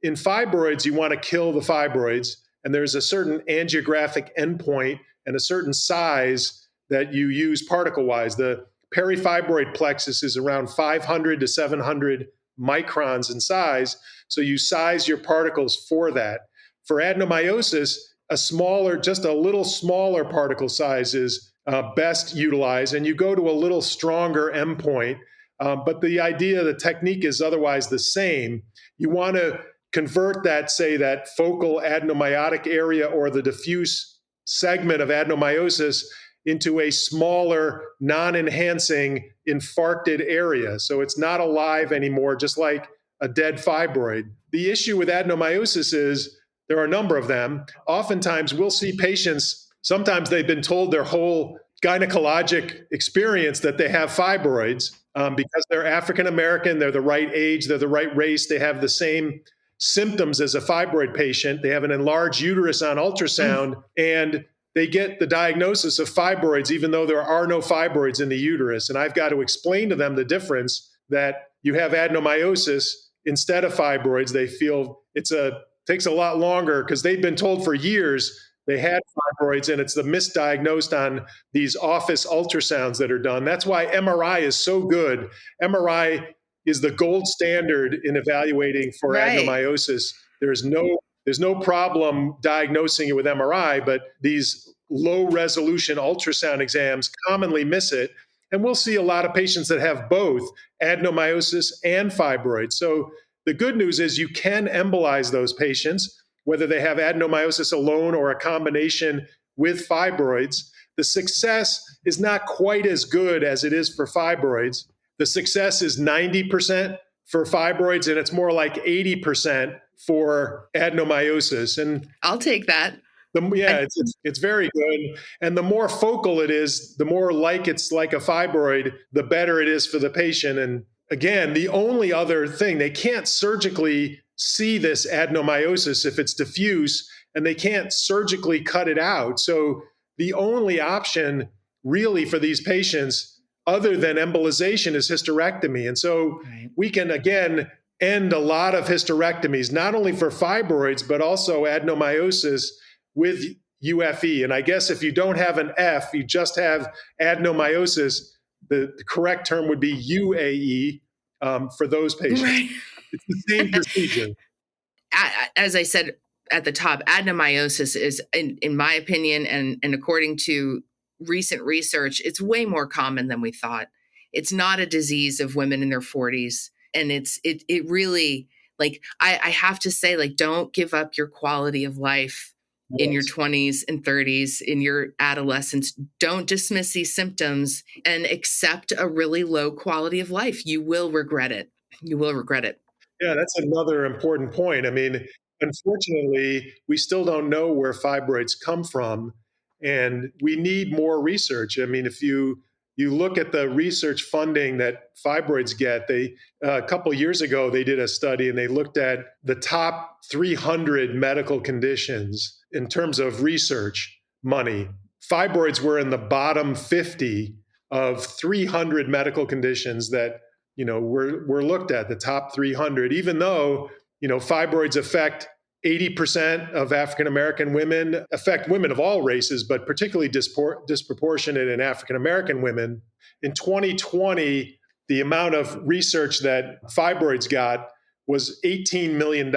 In fibroids, you want to kill the fibroids, and there's a certain angiographic endpoint and a certain size that you use particle-wise. The perifibroid plexus is around 500 to 700 microns in size, so you size your particles for that. For adenomyosis, just a little smaller particle size is best utilized, and you go to a little stronger endpoint. But the idea, the technique is otherwise the same. You want to convert that focal adenomyotic area or the diffuse segment of adenomyosis into a smaller, non-enhancing, infarcted area. So it's not alive anymore, just like a dead fibroid. The issue with adenomyosis is there are a number of them. Oftentimes we'll see patients, sometimes they've been told their whole gynecologic experience that they have fibroids because they're African American, they're the right age, they're the right race, they have the same symptoms as a fibroid patient. They have an enlarged uterus on ultrasound, and they get the diagnosis of fibroids, even though there are no fibroids in the uterus. And I've got to explain to them the difference, that you have adenomyosis instead of fibroids. They feel takes a lot longer because they've been told for years they had fibroids, and it's the misdiagnosed on these office ultrasounds that are done. That's why MRI is so good. MRI is the gold standard in evaluating for adenomyosis. There's no problem diagnosing it with MRI, but these low resolution ultrasound exams commonly miss it. And we'll see a lot of patients that have both adenomyosis and fibroids. So the good news is you can embolize those patients, whether they have adenomyosis alone or a combination with fibroids. The success is not quite as good as it is for fibroids. The success is 90% for fibroids, and it's more like 80% for adenomyosis. And I'll take that. It's very good. And the more focal it is, the more like it's like a fibroid, the better it is for the patient. And again, the only other thing, they can't surgically see this adenomyosis if it's diffuse, and they can't surgically cut it out. So the only option really for these patients other than embolization is hysterectomy. And so we can, again, end a lot of hysterectomies, not only for fibroids, but also adenomyosis with UFE. And I guess if you don't have an F, you just have adenomyosis, the correct term would be UAE for those patients. Right. It's the same procedure. As I said at the top, adenomyosis is, in my opinion, and according to recent research, it's way more common than we thought. It's not a disease of women in their 40s. And it really, like, I have to say, like, don't give up your quality of life in your 20s and 30s, in your adolescence. Don't dismiss these symptoms and accept a really low quality of life. You will regret it. You will regret it. Yeah, that's another important point. I mean, unfortunately, we still don't know where fibroids come from, and we need more research. I mean, if you look at the research funding that fibroids get, they a couple of years ago they did a study and they looked at the top 300 medical conditions in terms of research money. Fibroids were in the bottom 50 of 300 medical conditions that were looked at, the top 300, even though, fibroids affect 80% of African American women, affect women of all races, but particularly disproportionate in African American women. In 2020, the amount of research that fibroids got was $18 million,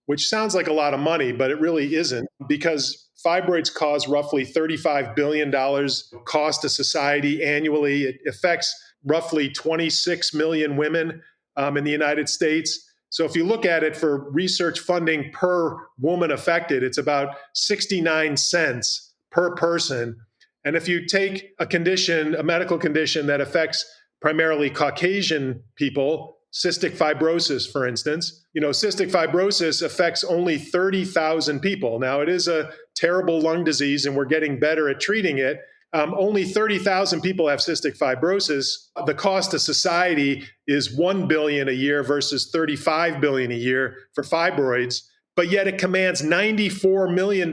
which sounds like a lot of money, but it really isn't, because fibroids cause roughly $35 billion cost to society annually. It affects roughly 26 million women in the United States. So if you look at it for research funding per woman affected, it's about 69 cents per person. And if you take a medical condition that affects primarily Caucasian people, cystic fibrosis, for instance, cystic fibrosis affects only 30,000 people. Now, it is a terrible lung disease, and we're getting better at treating it. Only 30,000 people have cystic fibrosis. The cost to society is $1 billion a year versus $35 billion a year for fibroids, but yet it commands $94 million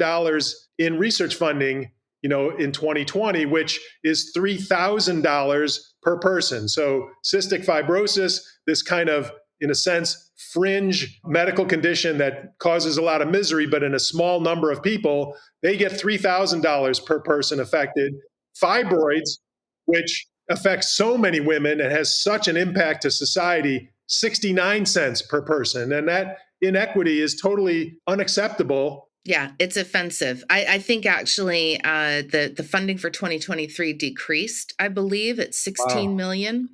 in research funding, in 2020, which is $3,000 per person. So cystic fibrosis, this kind of, in a sense, fringe medical condition that causes a lot of misery, but in a small number of people, they get $3,000 per person affected. Fibroids, which affects so many women and has such an impact to society, 69 cents per person. And that inequity is totally unacceptable. Yeah, it's offensive. I think actually the funding for 2023 decreased, I believe, at $16 million.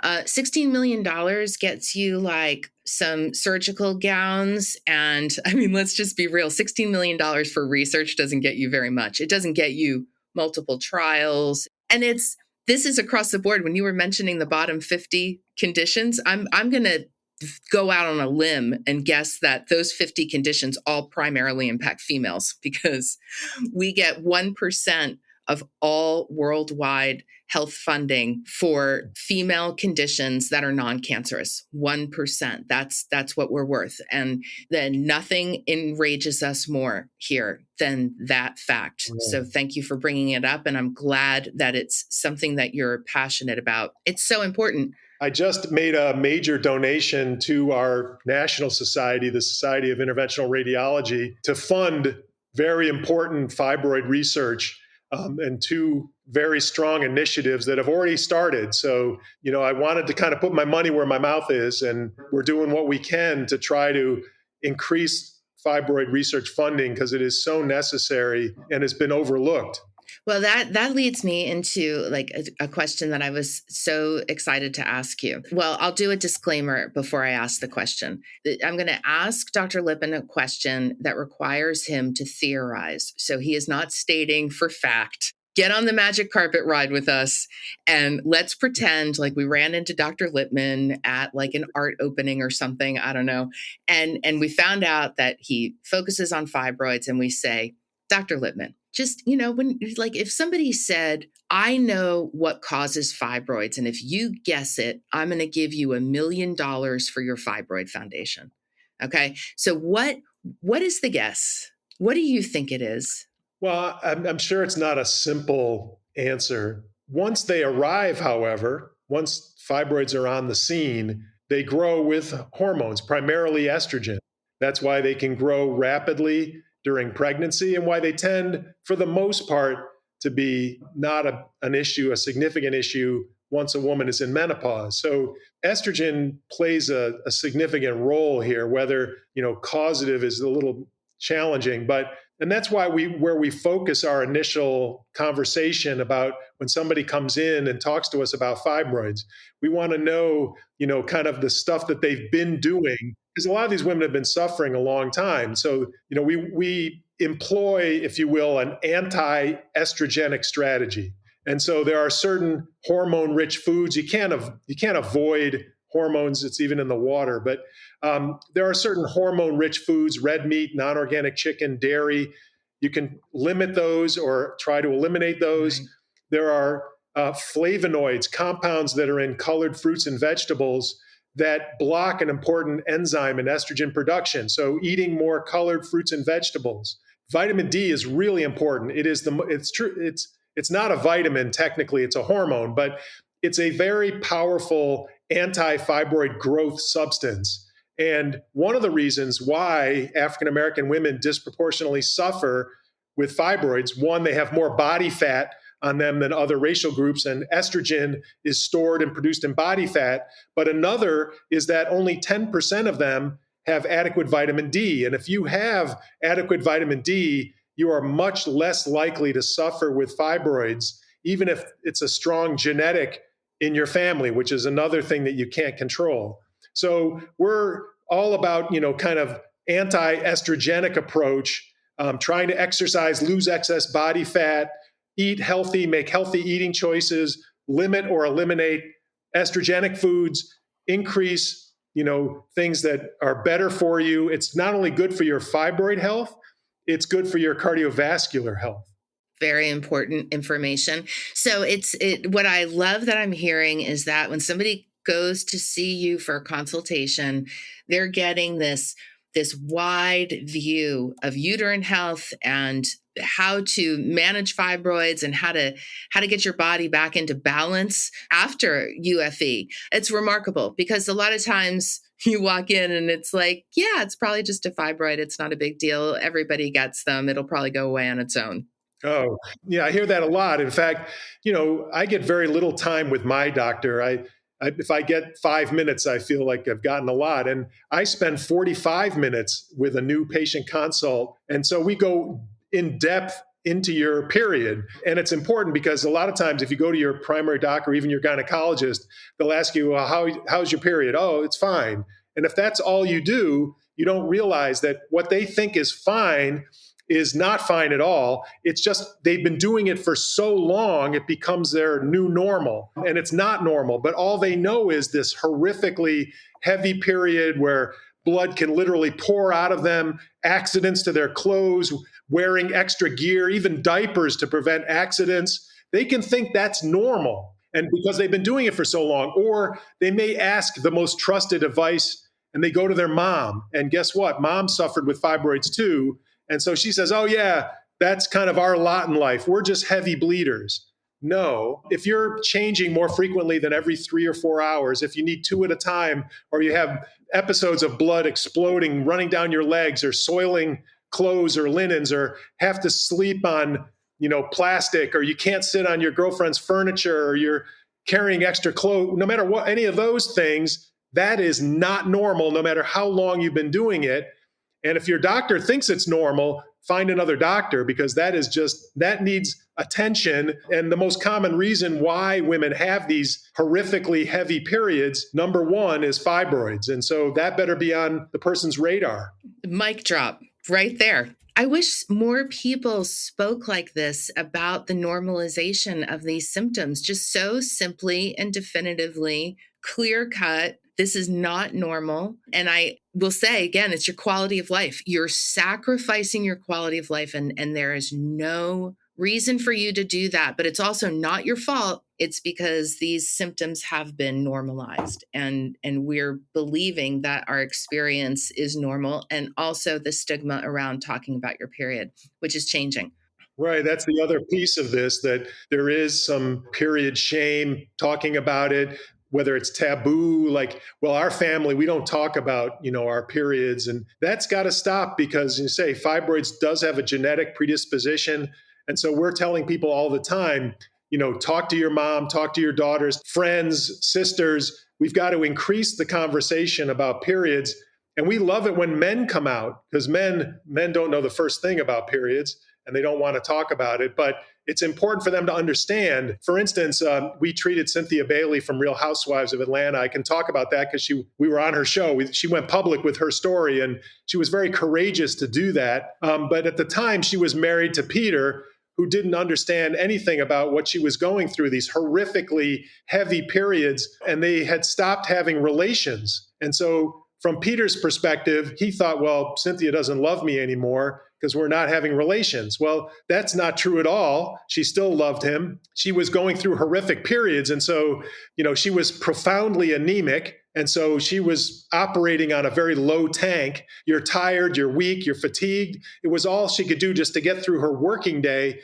$16 million gets you like some surgical gowns. And I mean, let's just be real. $16 million for research doesn't get you very much. It doesn't get you multiple trials. And this is across the board. When you were mentioning the bottom 50 conditions, I'm going to go out on a limb and guess that those 50 conditions all primarily impact females, because we get 1% of all worldwide health funding for female conditions that are non-cancerous. 1%. That's what we're worth. And then nothing enrages us more here than that fact. So thank you for bringing it up. And I'm glad that it's something that you're passionate about. It's so important. I just made a major donation to our national society, the Society of Interventional Radiology, to fund very important fibroid research and two very strong initiatives that have already started. So, I wanted to kind of put my money where my mouth is, and we're doing what we can to try to increase fibroid research funding because it is so necessary and it's been overlooked. Well, that leads me into like a question that I was so excited to ask you. Well, I'll do a disclaimer before I ask the question. I'm going to ask Dr. Lipman a question that requires him to theorize. So he is not stating for fact. Get on the magic carpet ride with us and let's pretend like we ran into Dr. Lipman at like an art opening or something. I don't know. And we found out that he focuses on fibroids, and we say, Dr. Lipman, just, when like if somebody said, I know what causes fibroids, and if you guess it, I'm going to give you $1 million for your fibroid foundation. Okay. So what is the guess? What do you think it is? Well, I'm sure it's not a simple answer. Once they arrive, however, once fibroids are on the scene, they grow with hormones, primarily estrogen. That's why they can grow rapidly during pregnancy and why they tend, for the most part, to be not an issue, a significant issue once a woman is in menopause. So estrogen plays a significant role here, whether, causative is a little challenging, but and that's why where we focus our initial conversation about when somebody comes in and talks to us about fibroids, we want to know, kind of the stuff that they've been doing, because a lot of these women have been suffering a long time. So, we employ, if you will, an anti-estrogenic strategy. And so there are certain hormone-rich foods you can't avoid hormones. It's even in the water, but there are certain hormone-rich foods: red meat, non-organic chicken, dairy. You can limit those or try to eliminate those. Right. There are flavonoids, compounds that are in colored fruits and vegetables that block an important enzyme in estrogen production. So eating more colored fruits and vegetables. Vitamin D is really important. It's not a vitamin, technically, it's a hormone, but it's a very powerful anti-fibroid growth substance. And one of the reasons why African American women disproportionately suffer with fibroids, one, they have more body fat on them than other racial groups, and estrogen is stored and produced in body fat. But another is that only 10% of them have adequate vitamin D. And if you have adequate vitamin D, you are much less likely to suffer with fibroids, even if it's a strong genetic in your family, which is another thing that you can't control. So we're all about, kind of anti-estrogenic approach, trying to exercise, lose excess body fat, eat healthy, make healthy eating choices, limit or eliminate estrogenic foods, increase, things that are better for you. It's not only good for your fibroid health, it's good for your cardiovascular health. Very important information. So what I love that I'm hearing is that when somebody goes to see you for a consultation, they're getting this wide view of uterine health and how to manage fibroids and how to get your body back into balance after UFE. It's remarkable because a lot of times you walk in and it's like, yeah, it's probably just a fibroid. It's not a big deal. Everybody gets them. It'll probably go away on its own. Oh, yeah, I hear that a lot. In fact, I get very little time with my doctor. If I get 5 minutes, I feel like I've gotten a lot. And I spend 45 minutes with a new patient consult. And so we go in depth into your period. And it's important because a lot of times if you go to your primary doc or even your gynecologist, they'll ask you, well, how's your period? Oh, it's fine. And if that's all you do, you don't realize that what they think is fine is not fine at all. It's just they've been doing it for so long, it becomes their new normal. And it's not normal, but all they know is this horrifically heavy period where blood can literally pour out of them, accidents to their clothes, wearing extra gear, even diapers to prevent accidents. They can think that's normal. And because they've been doing it for so long, or they may ask the most trusted advice and they go to their mom. And guess what? Mom suffered with fibroids too. And so she says, oh, yeah, that's kind of our lot in life. We're just heavy bleeders. No, if you're changing more frequently than every 3 or 4 hours, if you need 2 at a time, or you have episodes of blood exploding, running down your legs, or soiling clothes or linens, or have to sleep on, plastic, or you can't sit on your girlfriend's furniture, or you're carrying extra clothes, no matter what, any of those things, that is not normal, no matter how long you've been doing it. And if your doctor thinks it's normal, find another doctor, because that needs attention. And the most common reason why women have these horrifically heavy periods, number one, is fibroids. And so that better be on the person's radar. Mic drop right there. I wish more people spoke like this about the normalization of these symptoms, just so simply and definitively, clear cut. This is not normal. And I will say again, it's your quality of life. You're sacrificing your quality of life, and there is no reason for you to do that. But it's also not your fault. It's because these symptoms have been normalized, and we're believing that our experience is normal, and also the stigma around talking about your period, which is changing. Right. That's the other piece of this, that there is some period shame talking about it. whether it's taboo, like, well, our family, we don't talk about, our periods. And that's got to stop because you say fibroids does have a genetic predisposition. And so we're telling people all the time, talk to your mom, talk to your daughters, friends, sisters. We've got to increase the conversation about periods. And we love it when men come out because men don't know the first thing about periods and they don't want to talk about it. But it's important for them to understand. For instance, we treated Cynthia Bailey from Real Housewives of Atlanta. I can talk about that because we were on her show. She went public with her story, and she was very courageous to do that. But at the time, she was married to Peter, who didn't understand anything about what she was going through, these horrifically heavy periods, and they had stopped having relations. And so from Peter's perspective, he thought, well, Cynthia doesn't love me anymore because we're not having relations. Well, that's not true at all. She still loved him. She was going through horrific periods. And so, she was profoundly anemic. And so she was operating on a very low tank. You're tired, you're weak, you're fatigued. It was all she could do just to get through her working day.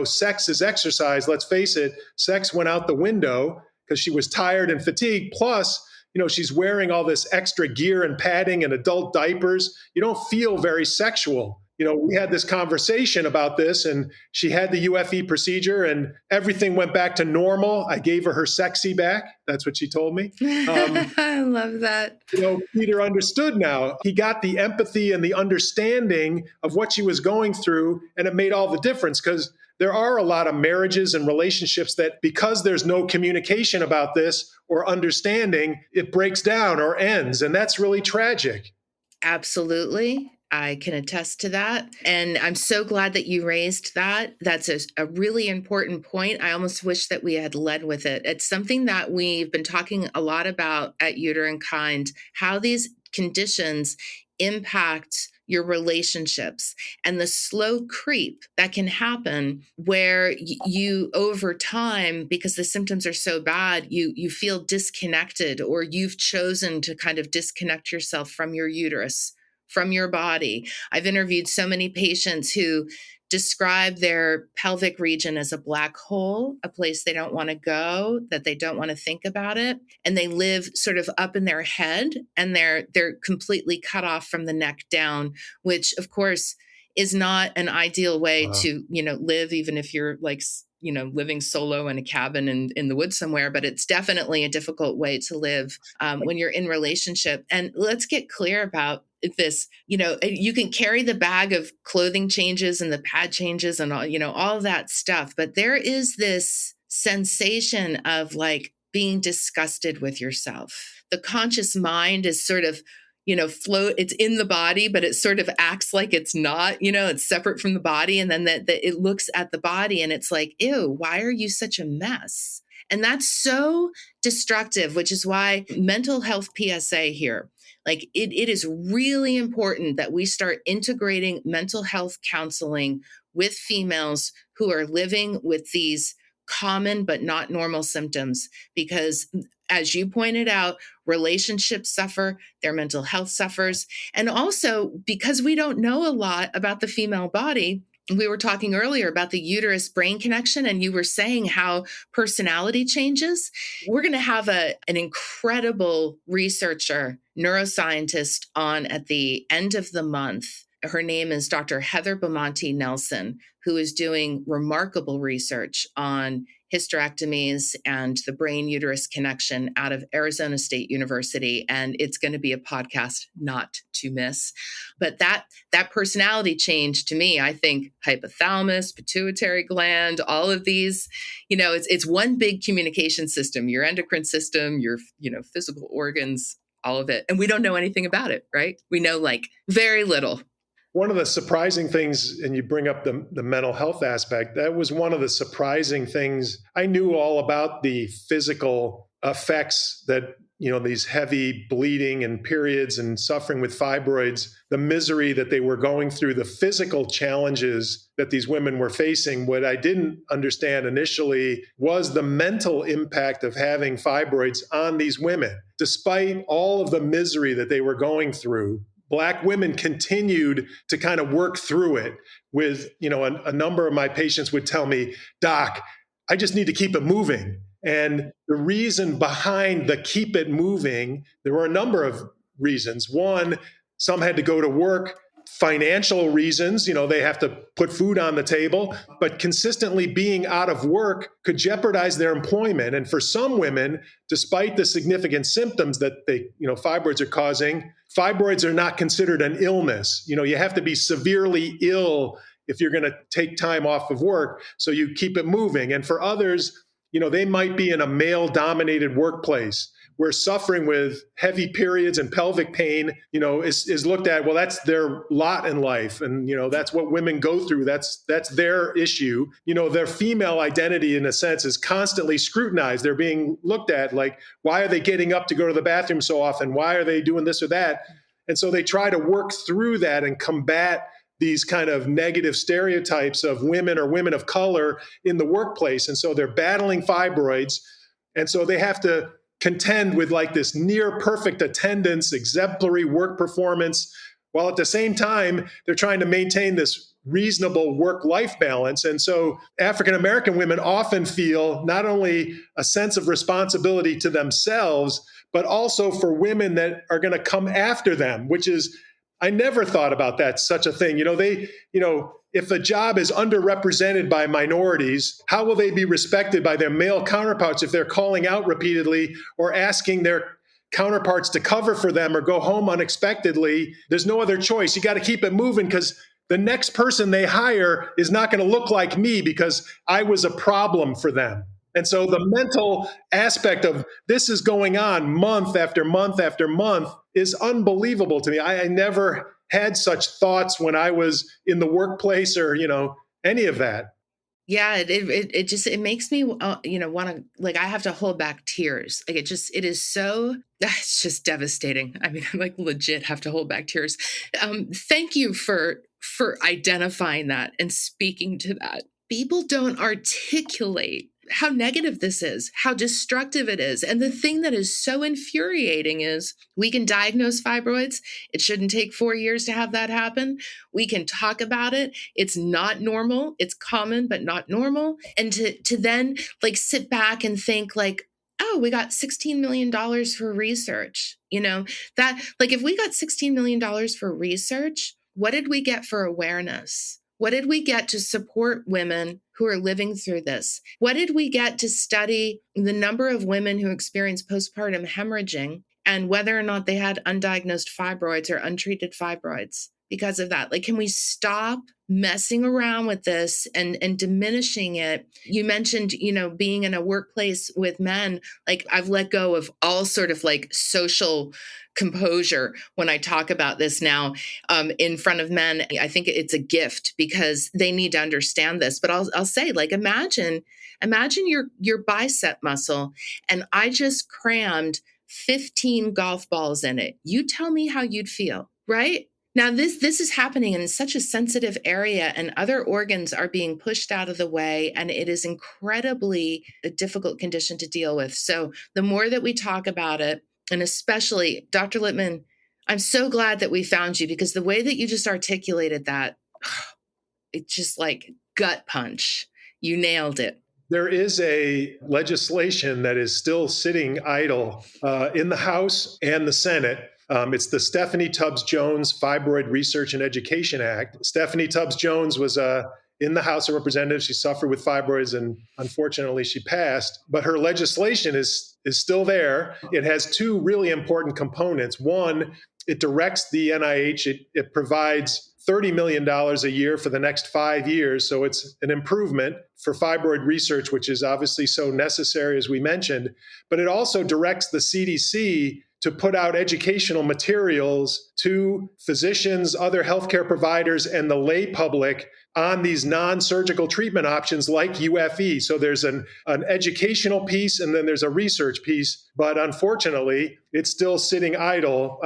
Sex is exercise. Let's face it, sex went out the window because she was tired and fatigued. Plus, she's wearing all this extra gear and padding and adult diapers. You don't feel very sexual. We had this conversation about this, and she had the UFE procedure and everything went back to normal. I gave her sexy back. That's what she told me. I love that. Peter understood now. He got the empathy and the understanding of what she was going through, and it made all the difference because there are a lot of marriages and relationships that because there's no communication about this or understanding, it breaks down or ends. And that's really tragic. Absolutely. I can attest to that. And I'm so glad that you raised that. That's a really important point. I almost wish that we had led with it. It's something that we've been talking a lot about at Uterine Kind, how these conditions impact your relationships and the slow creep that can happen where you over time, because the symptoms are so bad, you feel disconnected, or you've chosen to kind of disconnect yourself from your uterus, from your body. I've interviewed so many patients who describe their pelvic region as a black hole, a place they don't want to go, that they don't want to think about it. And they live sort of up in their head, and they're completely cut off from the neck down, which of course is not an ideal way to, live, even if you're like, living solo in a cabin in the woods somewhere. But it's definitely a difficult way to live when you're in relationship. And let's get clear about this. You can carry the bag of clothing changes and the pad changes and all that stuff. But there is this sensation of like being disgusted with yourself. The conscious mind is sort of it's in the body, but it sort of acts like it's not, it's separate from the body. And then it looks at the body and it's like, ew, why are you such a mess? And that's so destructive, which is why mental health PSA here, like it is really important that we start integrating mental health counseling with females who are living with these common but not normal symptoms, because as you pointed out, relationships suffer, their mental health suffers. And also because we don't know a lot about the female body. We were talking earlier about the uterus brain connection, and you were saying how personality changes. We're going to have an incredible researcher, neuroscientist on at the end of the month. Her name is Dr. Heather Beaumonte Nelson, who is doing remarkable research on hysterectomies and the brain uterus connection out of Arizona State University. And it's going to be a podcast not to miss. But that personality change, to me, I think hypothalamus, pituitary gland, all of these, it's one big communication system, your endocrine system, your, physical organs, all of it. And we don't know anything about it, right? We know like very little. One of the surprising things, and you bring up the mental health aspect, that was one of the surprising things. I knew all about the physical effects that, these heavy bleeding and periods and suffering with fibroids, the misery that they were going through, the physical challenges that these women were facing. What I didn't understand initially was the mental impact of having fibroids on these women. Despite all of the misery that they were going through, Black women continued to kind of work through it with, a number of my patients would tell me, Doc, I just need to keep it moving. And the reason behind the keep it moving, there were a number of reasons. One, some had to go to work, financial reasons, they have to put food on the table, but consistently being out of work could jeopardize their employment. And for some women, despite the significant symptoms that fibroids are causing, fibroids are not considered an illness. You have to be severely ill if you're going to take time off of work. So you keep it moving. And for others, they might be in a male dominated workplace where suffering with heavy periods and pelvic pain, is looked at, well, that's their lot in life. And, that's what women go through. That's their issue. Their female identity, in a sense, is constantly scrutinized. They're being looked at like, why are they getting up to go to the bathroom so often? Why are they doing this or that? And so they try to work through that and combat these kind of negative stereotypes of women or women of color in the workplace. And so they're battling fibroids. And so they have to contend with like this near perfect attendance, exemplary work performance, while at the same time, they're trying to maintain this reasonable work-life balance. And so African-American women often feel not only a sense of responsibility to themselves, but also for women that are going to come after them, which is, I never thought about that, such a thing. If a job is underrepresented by minorities, how will they be respected by their male counterparts if they're calling out repeatedly or asking their counterparts to cover for them or go home unexpectedly? There's no other choice. You got to keep it moving because the next person they hire is not going to look like me because I was a problem for them. And so the mental aspect of this is going on month after month after month is unbelievable to me. I never had such thoughts when I was in the workplace or, any of that. Yeah, it makes me, want to, like, I have to hold back tears. Like it's just devastating. I mean, I like legit have to hold back tears. Thank you for identifying that and speaking to that. People don't articulate how negative this is, how destructive it is. And the thing that is so infuriating is we can diagnose fibroids. It shouldn't take 4 years to have that happen. We can talk about it. It's not normal. It's common, but not normal. And to then like sit back and think like, oh, we got $16 million for research. That like if we got $16 million for research, what did we get for awareness? What did we get to support women who are living through this? What did we get to study the number of women who experience postpartum hemorrhaging and whether or not they had undiagnosed fibroids or untreated fibroids because of that? Like, can we stop messing around with this and diminishing it? You mentioned, being in a workplace with men. Like, I've let go of all sort of like social composure when I talk about this now in front of men. I think it's a gift because they need to understand this. But I'll say, like, imagine your bicep muscle, and I just crammed 15 golf balls in it. You tell me how you'd feel, right? Now, this is happening in such a sensitive area, and other organs are being pushed out of the way, and it is incredibly a difficult condition to deal with. So the more that we talk about it, and especially, Dr. Lipman, I'm so glad that we found you because the way that you just articulated that, it's just like gut punch. You nailed it. There is a legislation that is still sitting idle in the House and the Senate. It's the Stephanie Tubbs Jones Fibroid Research and Education Act. Stephanie Tubbs Jones was in the House of Representatives. She suffered with fibroids and unfortunately she passed. But her legislation is still there. It has two really important components. One, it directs the NIH. It provides $30 million a year for the next 5 years. So it's an improvement for fibroid research, which is obviously so necessary, as we mentioned. But it also directs the CDC to put out educational materials to physicians, other healthcare providers, and the lay public on these non-surgical treatment options like UFE. So there's an educational piece and then there's a research piece, but unfortunately, it's still sitting idle.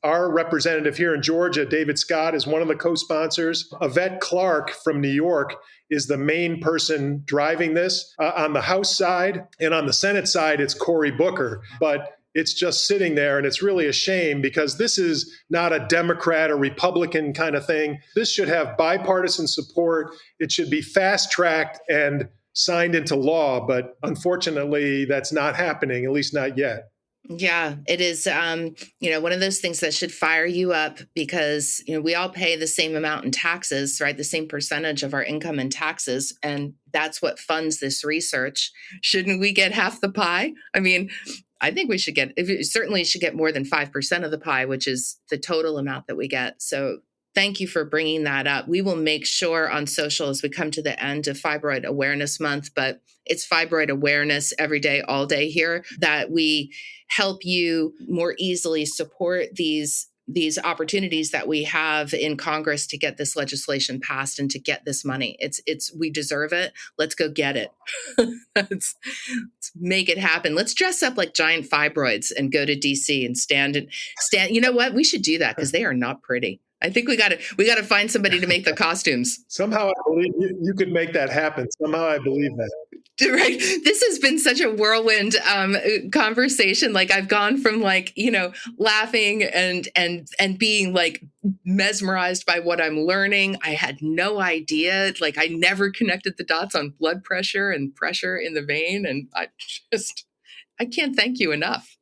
Our representative here in Georgia, David Scott, is one of the co-sponsors. Yvette Clarke from New York is the main person driving this on the House side, and on the Senate side, it's Cory Booker. But it's just sitting there, and it's really a shame because this is not a Democrat or Republican kind of thing. This should have bipartisan support. It should be fast-tracked and signed into law, but unfortunately, that's not happening, at least not yet. Yeah, it is, one of those things that should fire you up because, we all pay the same amount in taxes, right? The same percentage of our income in taxes. And that's what funds this research. Shouldn't we get half the pie? I mean, I think we certainly should get more than 5% of the pie, which is the total amount that we get. So thank you for bringing that up. We will make sure on social as we come to the end of Fibroid Awareness Month, but it's fibroid awareness every day, all day here, that we help you more easily support these opportunities that we have in Congress to get this legislation passed and to get this money. We deserve it. Let's go get it. let's make it happen. Let's dress up like giant fibroids and go to DC and stand. You know what? We should do that because they are not pretty. I think we got to find somebody to make the costumes. Somehow I believe you could make that happen. Somehow I believe that. Right. This has been such a whirlwind conversation. Like I've gone from laughing and being like mesmerized by what I'm learning. I had no idea. Like I never connected the dots on blood pressure and pressure in the vein. And I can't thank you enough.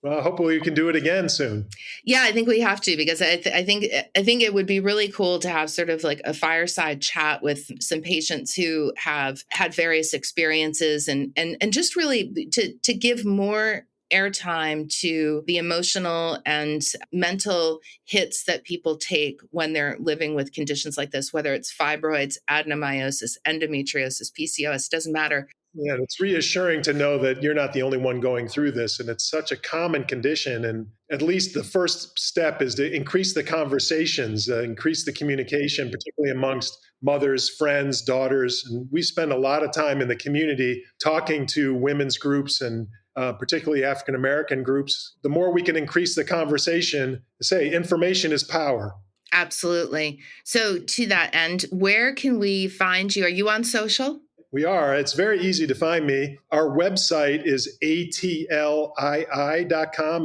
Well, hopefully you can do it again soon. Yeah, I think we have to because I think it would be really cool to have sort of like a fireside chat with some patients who have had various experiences and just really to give more airtime to the emotional and mental hits that people take when they're living with conditions like this, whether it's fibroids, adenomyosis, endometriosis, PCOS, doesn't matter. Yeah, it's reassuring to know that you're not the only one going through this. And it's such a common condition. And at least the first step is to increase the conversations, increase the communication, particularly amongst mothers, friends, daughters. And we spend a lot of time in the community talking to women's groups and particularly African-American groups. The more we can increase the conversation, say information is power. Absolutely. So to that end, where can we find you? Are you on social? We are. It's very easy to find me. Our website is atlii.com.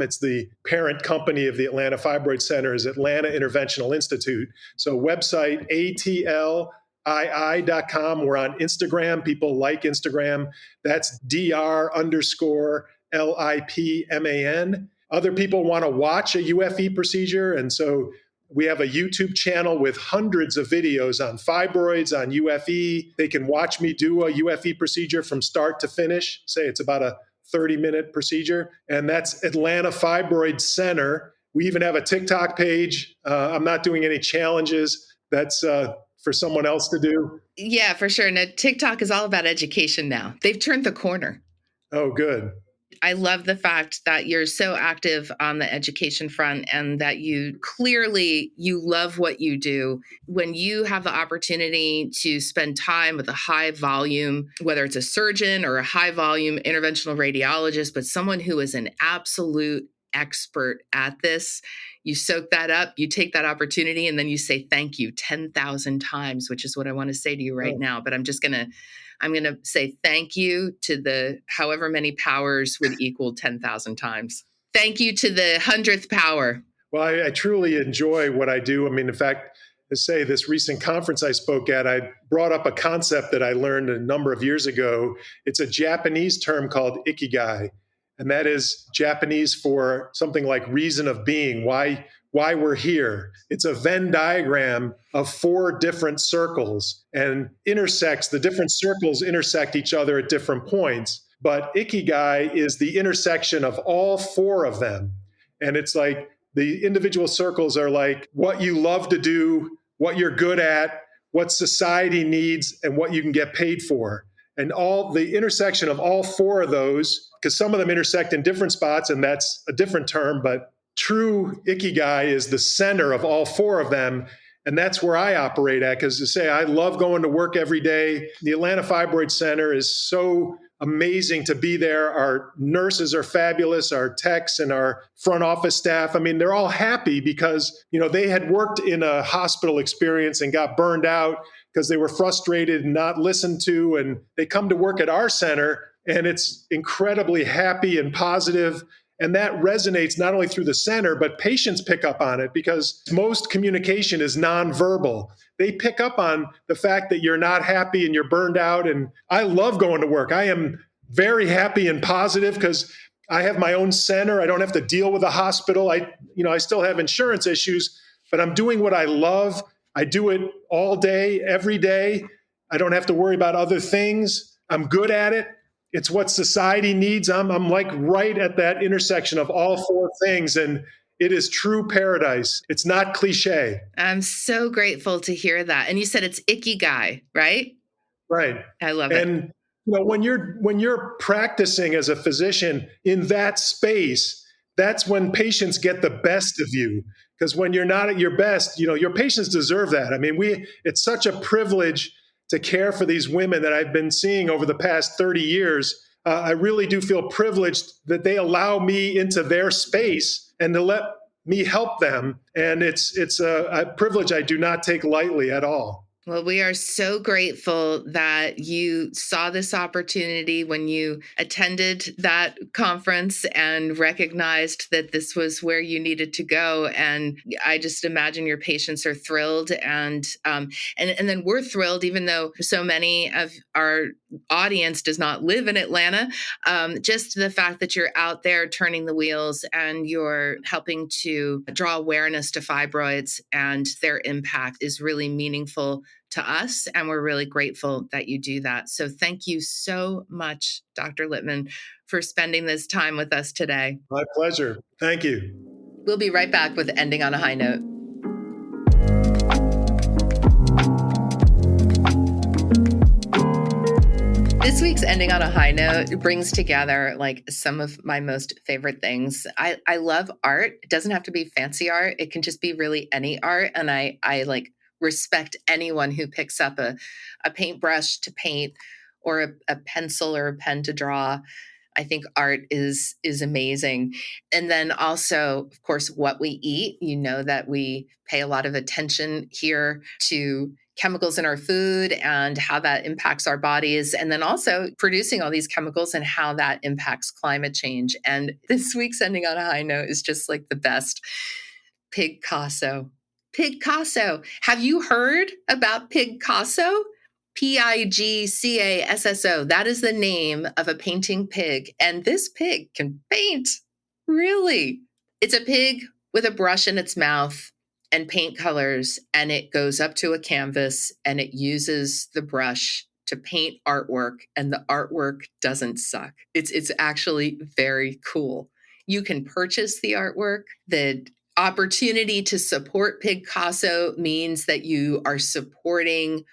It's the parent company of the Atlanta Fibroid Center, is Atlanta Interventional Institute. So website atlii.com. We're on Instagram. People like Instagram. That's Dr_LIPMAN. Other people want to watch a UFE procedure. And so we have a YouTube channel with hundreds of videos on fibroids, on UFE. They can watch me do a UFE procedure from start to finish. Say it's about a 30-minute procedure. And that's Atlanta Fibroid Center. We even have a TikTok page. I'm not doing any challenges. That's for someone else to do. Yeah, for sure. And TikTok is all about education now. They've turned the corner. Oh, good. I love the fact that you're so active on the education front and that you love what you do. When you have the opportunity to spend time with a high volume, whether it's a surgeon or a high volume interventional radiologist, but someone who is an absolute expert at this, you soak that up, you take that opportunity, and then you say thank you 10,000 times, which is what I want to say to you right now. But I'm going to say thank you to the however many powers would equal 10,000 times. Thank you to the 100th power. Well, I truly enjoy what I do. I mean, in fact, to say this recent conference I spoke at, I brought up a concept that I learned a number of years ago. It's a Japanese term called ikigai. And that is Japanese for something like reason of being, why we're here. It's a Venn diagram of 4 different circles and the different circles intersect each other at different points. But ikigai is the intersection of all 4 of them. And it's like the individual circles are like what you love to do, what you're good at, what society needs, and what you can get paid for. And all the intersection of all 4 of those, because some of them intersect in different spots, and that's a different term, but true ikigai is the center of all 4 of them. And that's where I operate at, because to say I love going to work every day. The Atlanta Fibroid Center is so amazing to be there. Our nurses are fabulous, our techs and our front office staff. I mean, they're all happy because, they had worked in a hospital experience and got burned out because they were frustrated and not listened to. And they come to work at our center and it's incredibly happy and positive. And that resonates not only through the center, but patients pick up on it because most communication is nonverbal. They pick up on the fact that you're not happy and you're burned out. And I love going to work. I am very happy and positive because I have my own center. I don't have to deal with a hospital. I still have insurance issues, but I'm doing what I love. I do it all day, every day. I don't have to worry about other things. I'm good at it. It's what society needs. I'm like right at that intersection of all four things. And it is true paradise. It's not cliche. I'm so grateful to hear that. And you said it's ikigai, right? Right. I love it. And when you're practicing as a physician in that space, that's when patients get the best of you. Because when you're not at your best, your patients deserve that. I mean, it's such a privilege to care for these women that I've been seeing over the past 30 years. I really do feel privileged that they allow me into their space and to let me help them. And it's a privilege I do not take lightly at all. Well, we are so grateful that you saw this opportunity when you attended that conference and recognized that this was where you needed to go. And I just imagine your patients are thrilled, and then we're thrilled, even though so many of our audience does not live in Atlanta. Just the fact that you're out there turning the wheels and you're helping to draw awareness to fibroids and their impact is really meaningful to us, and we're really grateful that you do that. So thank you so much, Dr. Lipman, for spending this time with us today. My pleasure. Thank you. We'll be right back with Ending on a High Note. This week's Ending on a High Note brings together like some of my most favorite things. I love art. It doesn't have to be fancy art. It can just be really any art. And I like respect anyone who picks up a paintbrush to paint or a pencil or a pen to draw. I think art is amazing. And then also, of course, what we eat. You know that we pay a lot of attention here to chemicals in our food and how that impacts our bodies. And then also producing all these chemicals and how that impacts climate change. And this week's Ending on a High Note is just like the best. Pigcasso. Pigcasso. Have you heard about Pigcasso? Pigcasso. That is the name of a painting pig. And this pig can paint. Really. It's a pig with a brush in its mouth and paint colors, and it goes up to a canvas and it uses the brush to paint artwork, and the artwork doesn't suck. It's actually very cool. You can purchase the artwork. The opportunity to support Pigcasso means that you are supporting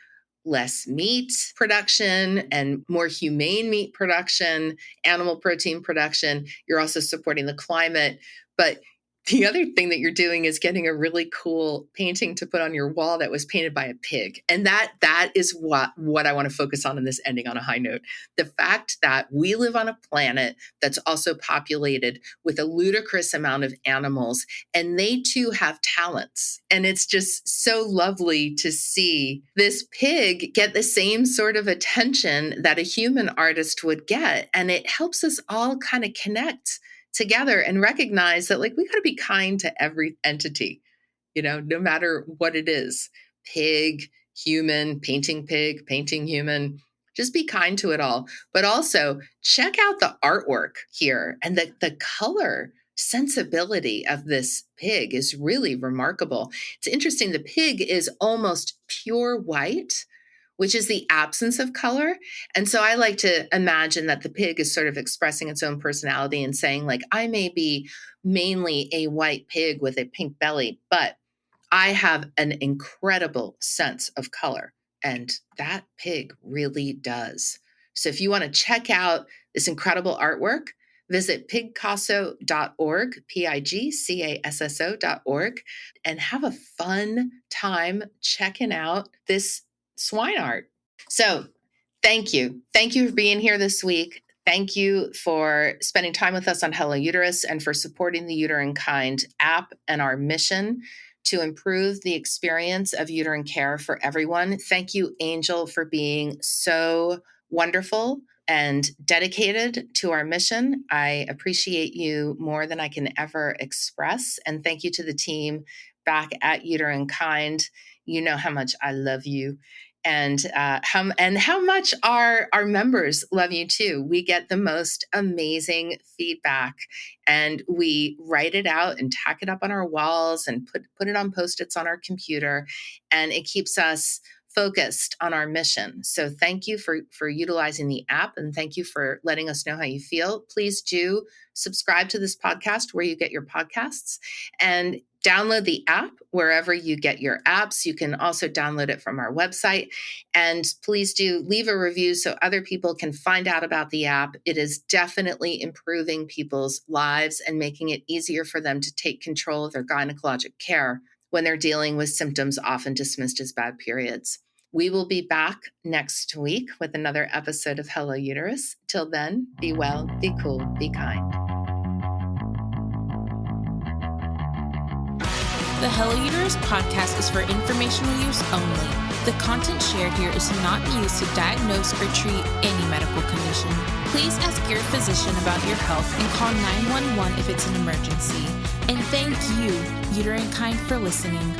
less meat production and more humane meat production, animal protein production. You're also supporting the climate. But the other thing that you're doing is getting a really cool painting to put on your wall that was painted by a pig. And that is what I want to focus on in this Ending on a High Note. The fact that we live on a planet that's also populated with a ludicrous amount of animals, and they too have talents. And it's just so lovely to see this pig get the same sort of attention that a human artist would get. And it helps us all kind of connect together and recognize that like we got to be kind to every entity, no matter what it is. Pig, human, painting pig, painting human. Just be kind to it all. But also check out the artwork here, and the color sensibility of this pig is really remarkable. It's interesting. The pig is almost pure white, which is the absence of color. And so I like to imagine that the pig is sort of expressing its own personality and saying, like, I may be mainly a white pig with a pink belly, but I have an incredible sense of color. And that pig really does. So if you want to check out this incredible artwork, visit pigcasso.org, pigcasso.org, and have a fun time checking out this swine art. So thank you. Thank you for being here this week. Thank you for spending time with us on Hello Uterus and for supporting the Uterine Kind app and our mission to improve the experience of uterine care for everyone. Thank you, Angel, for being so wonderful and dedicated to our mission. I appreciate you more than I can ever express. And thank you to the team back at Uterine Kind. You know how much I love you. And how much our members love you too. We get the most amazing feedback, and we write it out and tack it up on our walls and put it on Post-its on our computer, and it keeps us focused on our mission. So thank you for utilizing the app, and thank you for letting us know how you feel. Please do subscribe to this podcast where you get your podcasts, and download the app wherever you get your apps. You can also download it from our website. And please do leave a review so other people can find out about the app. It is definitely improving people's lives and making it easier for them to take control of their gynecologic care when they're dealing with symptoms often dismissed as bad periods. We will be back next week with another episode of Hello Uterus. Till then, be well, be cool, be kind. The Hello Uterus podcast is for informational use only. The content shared here is not used to diagnose or treat any medical condition. Please ask your physician about your health and call 911 if it's an emergency. And thank you, Uterine Kind, for listening.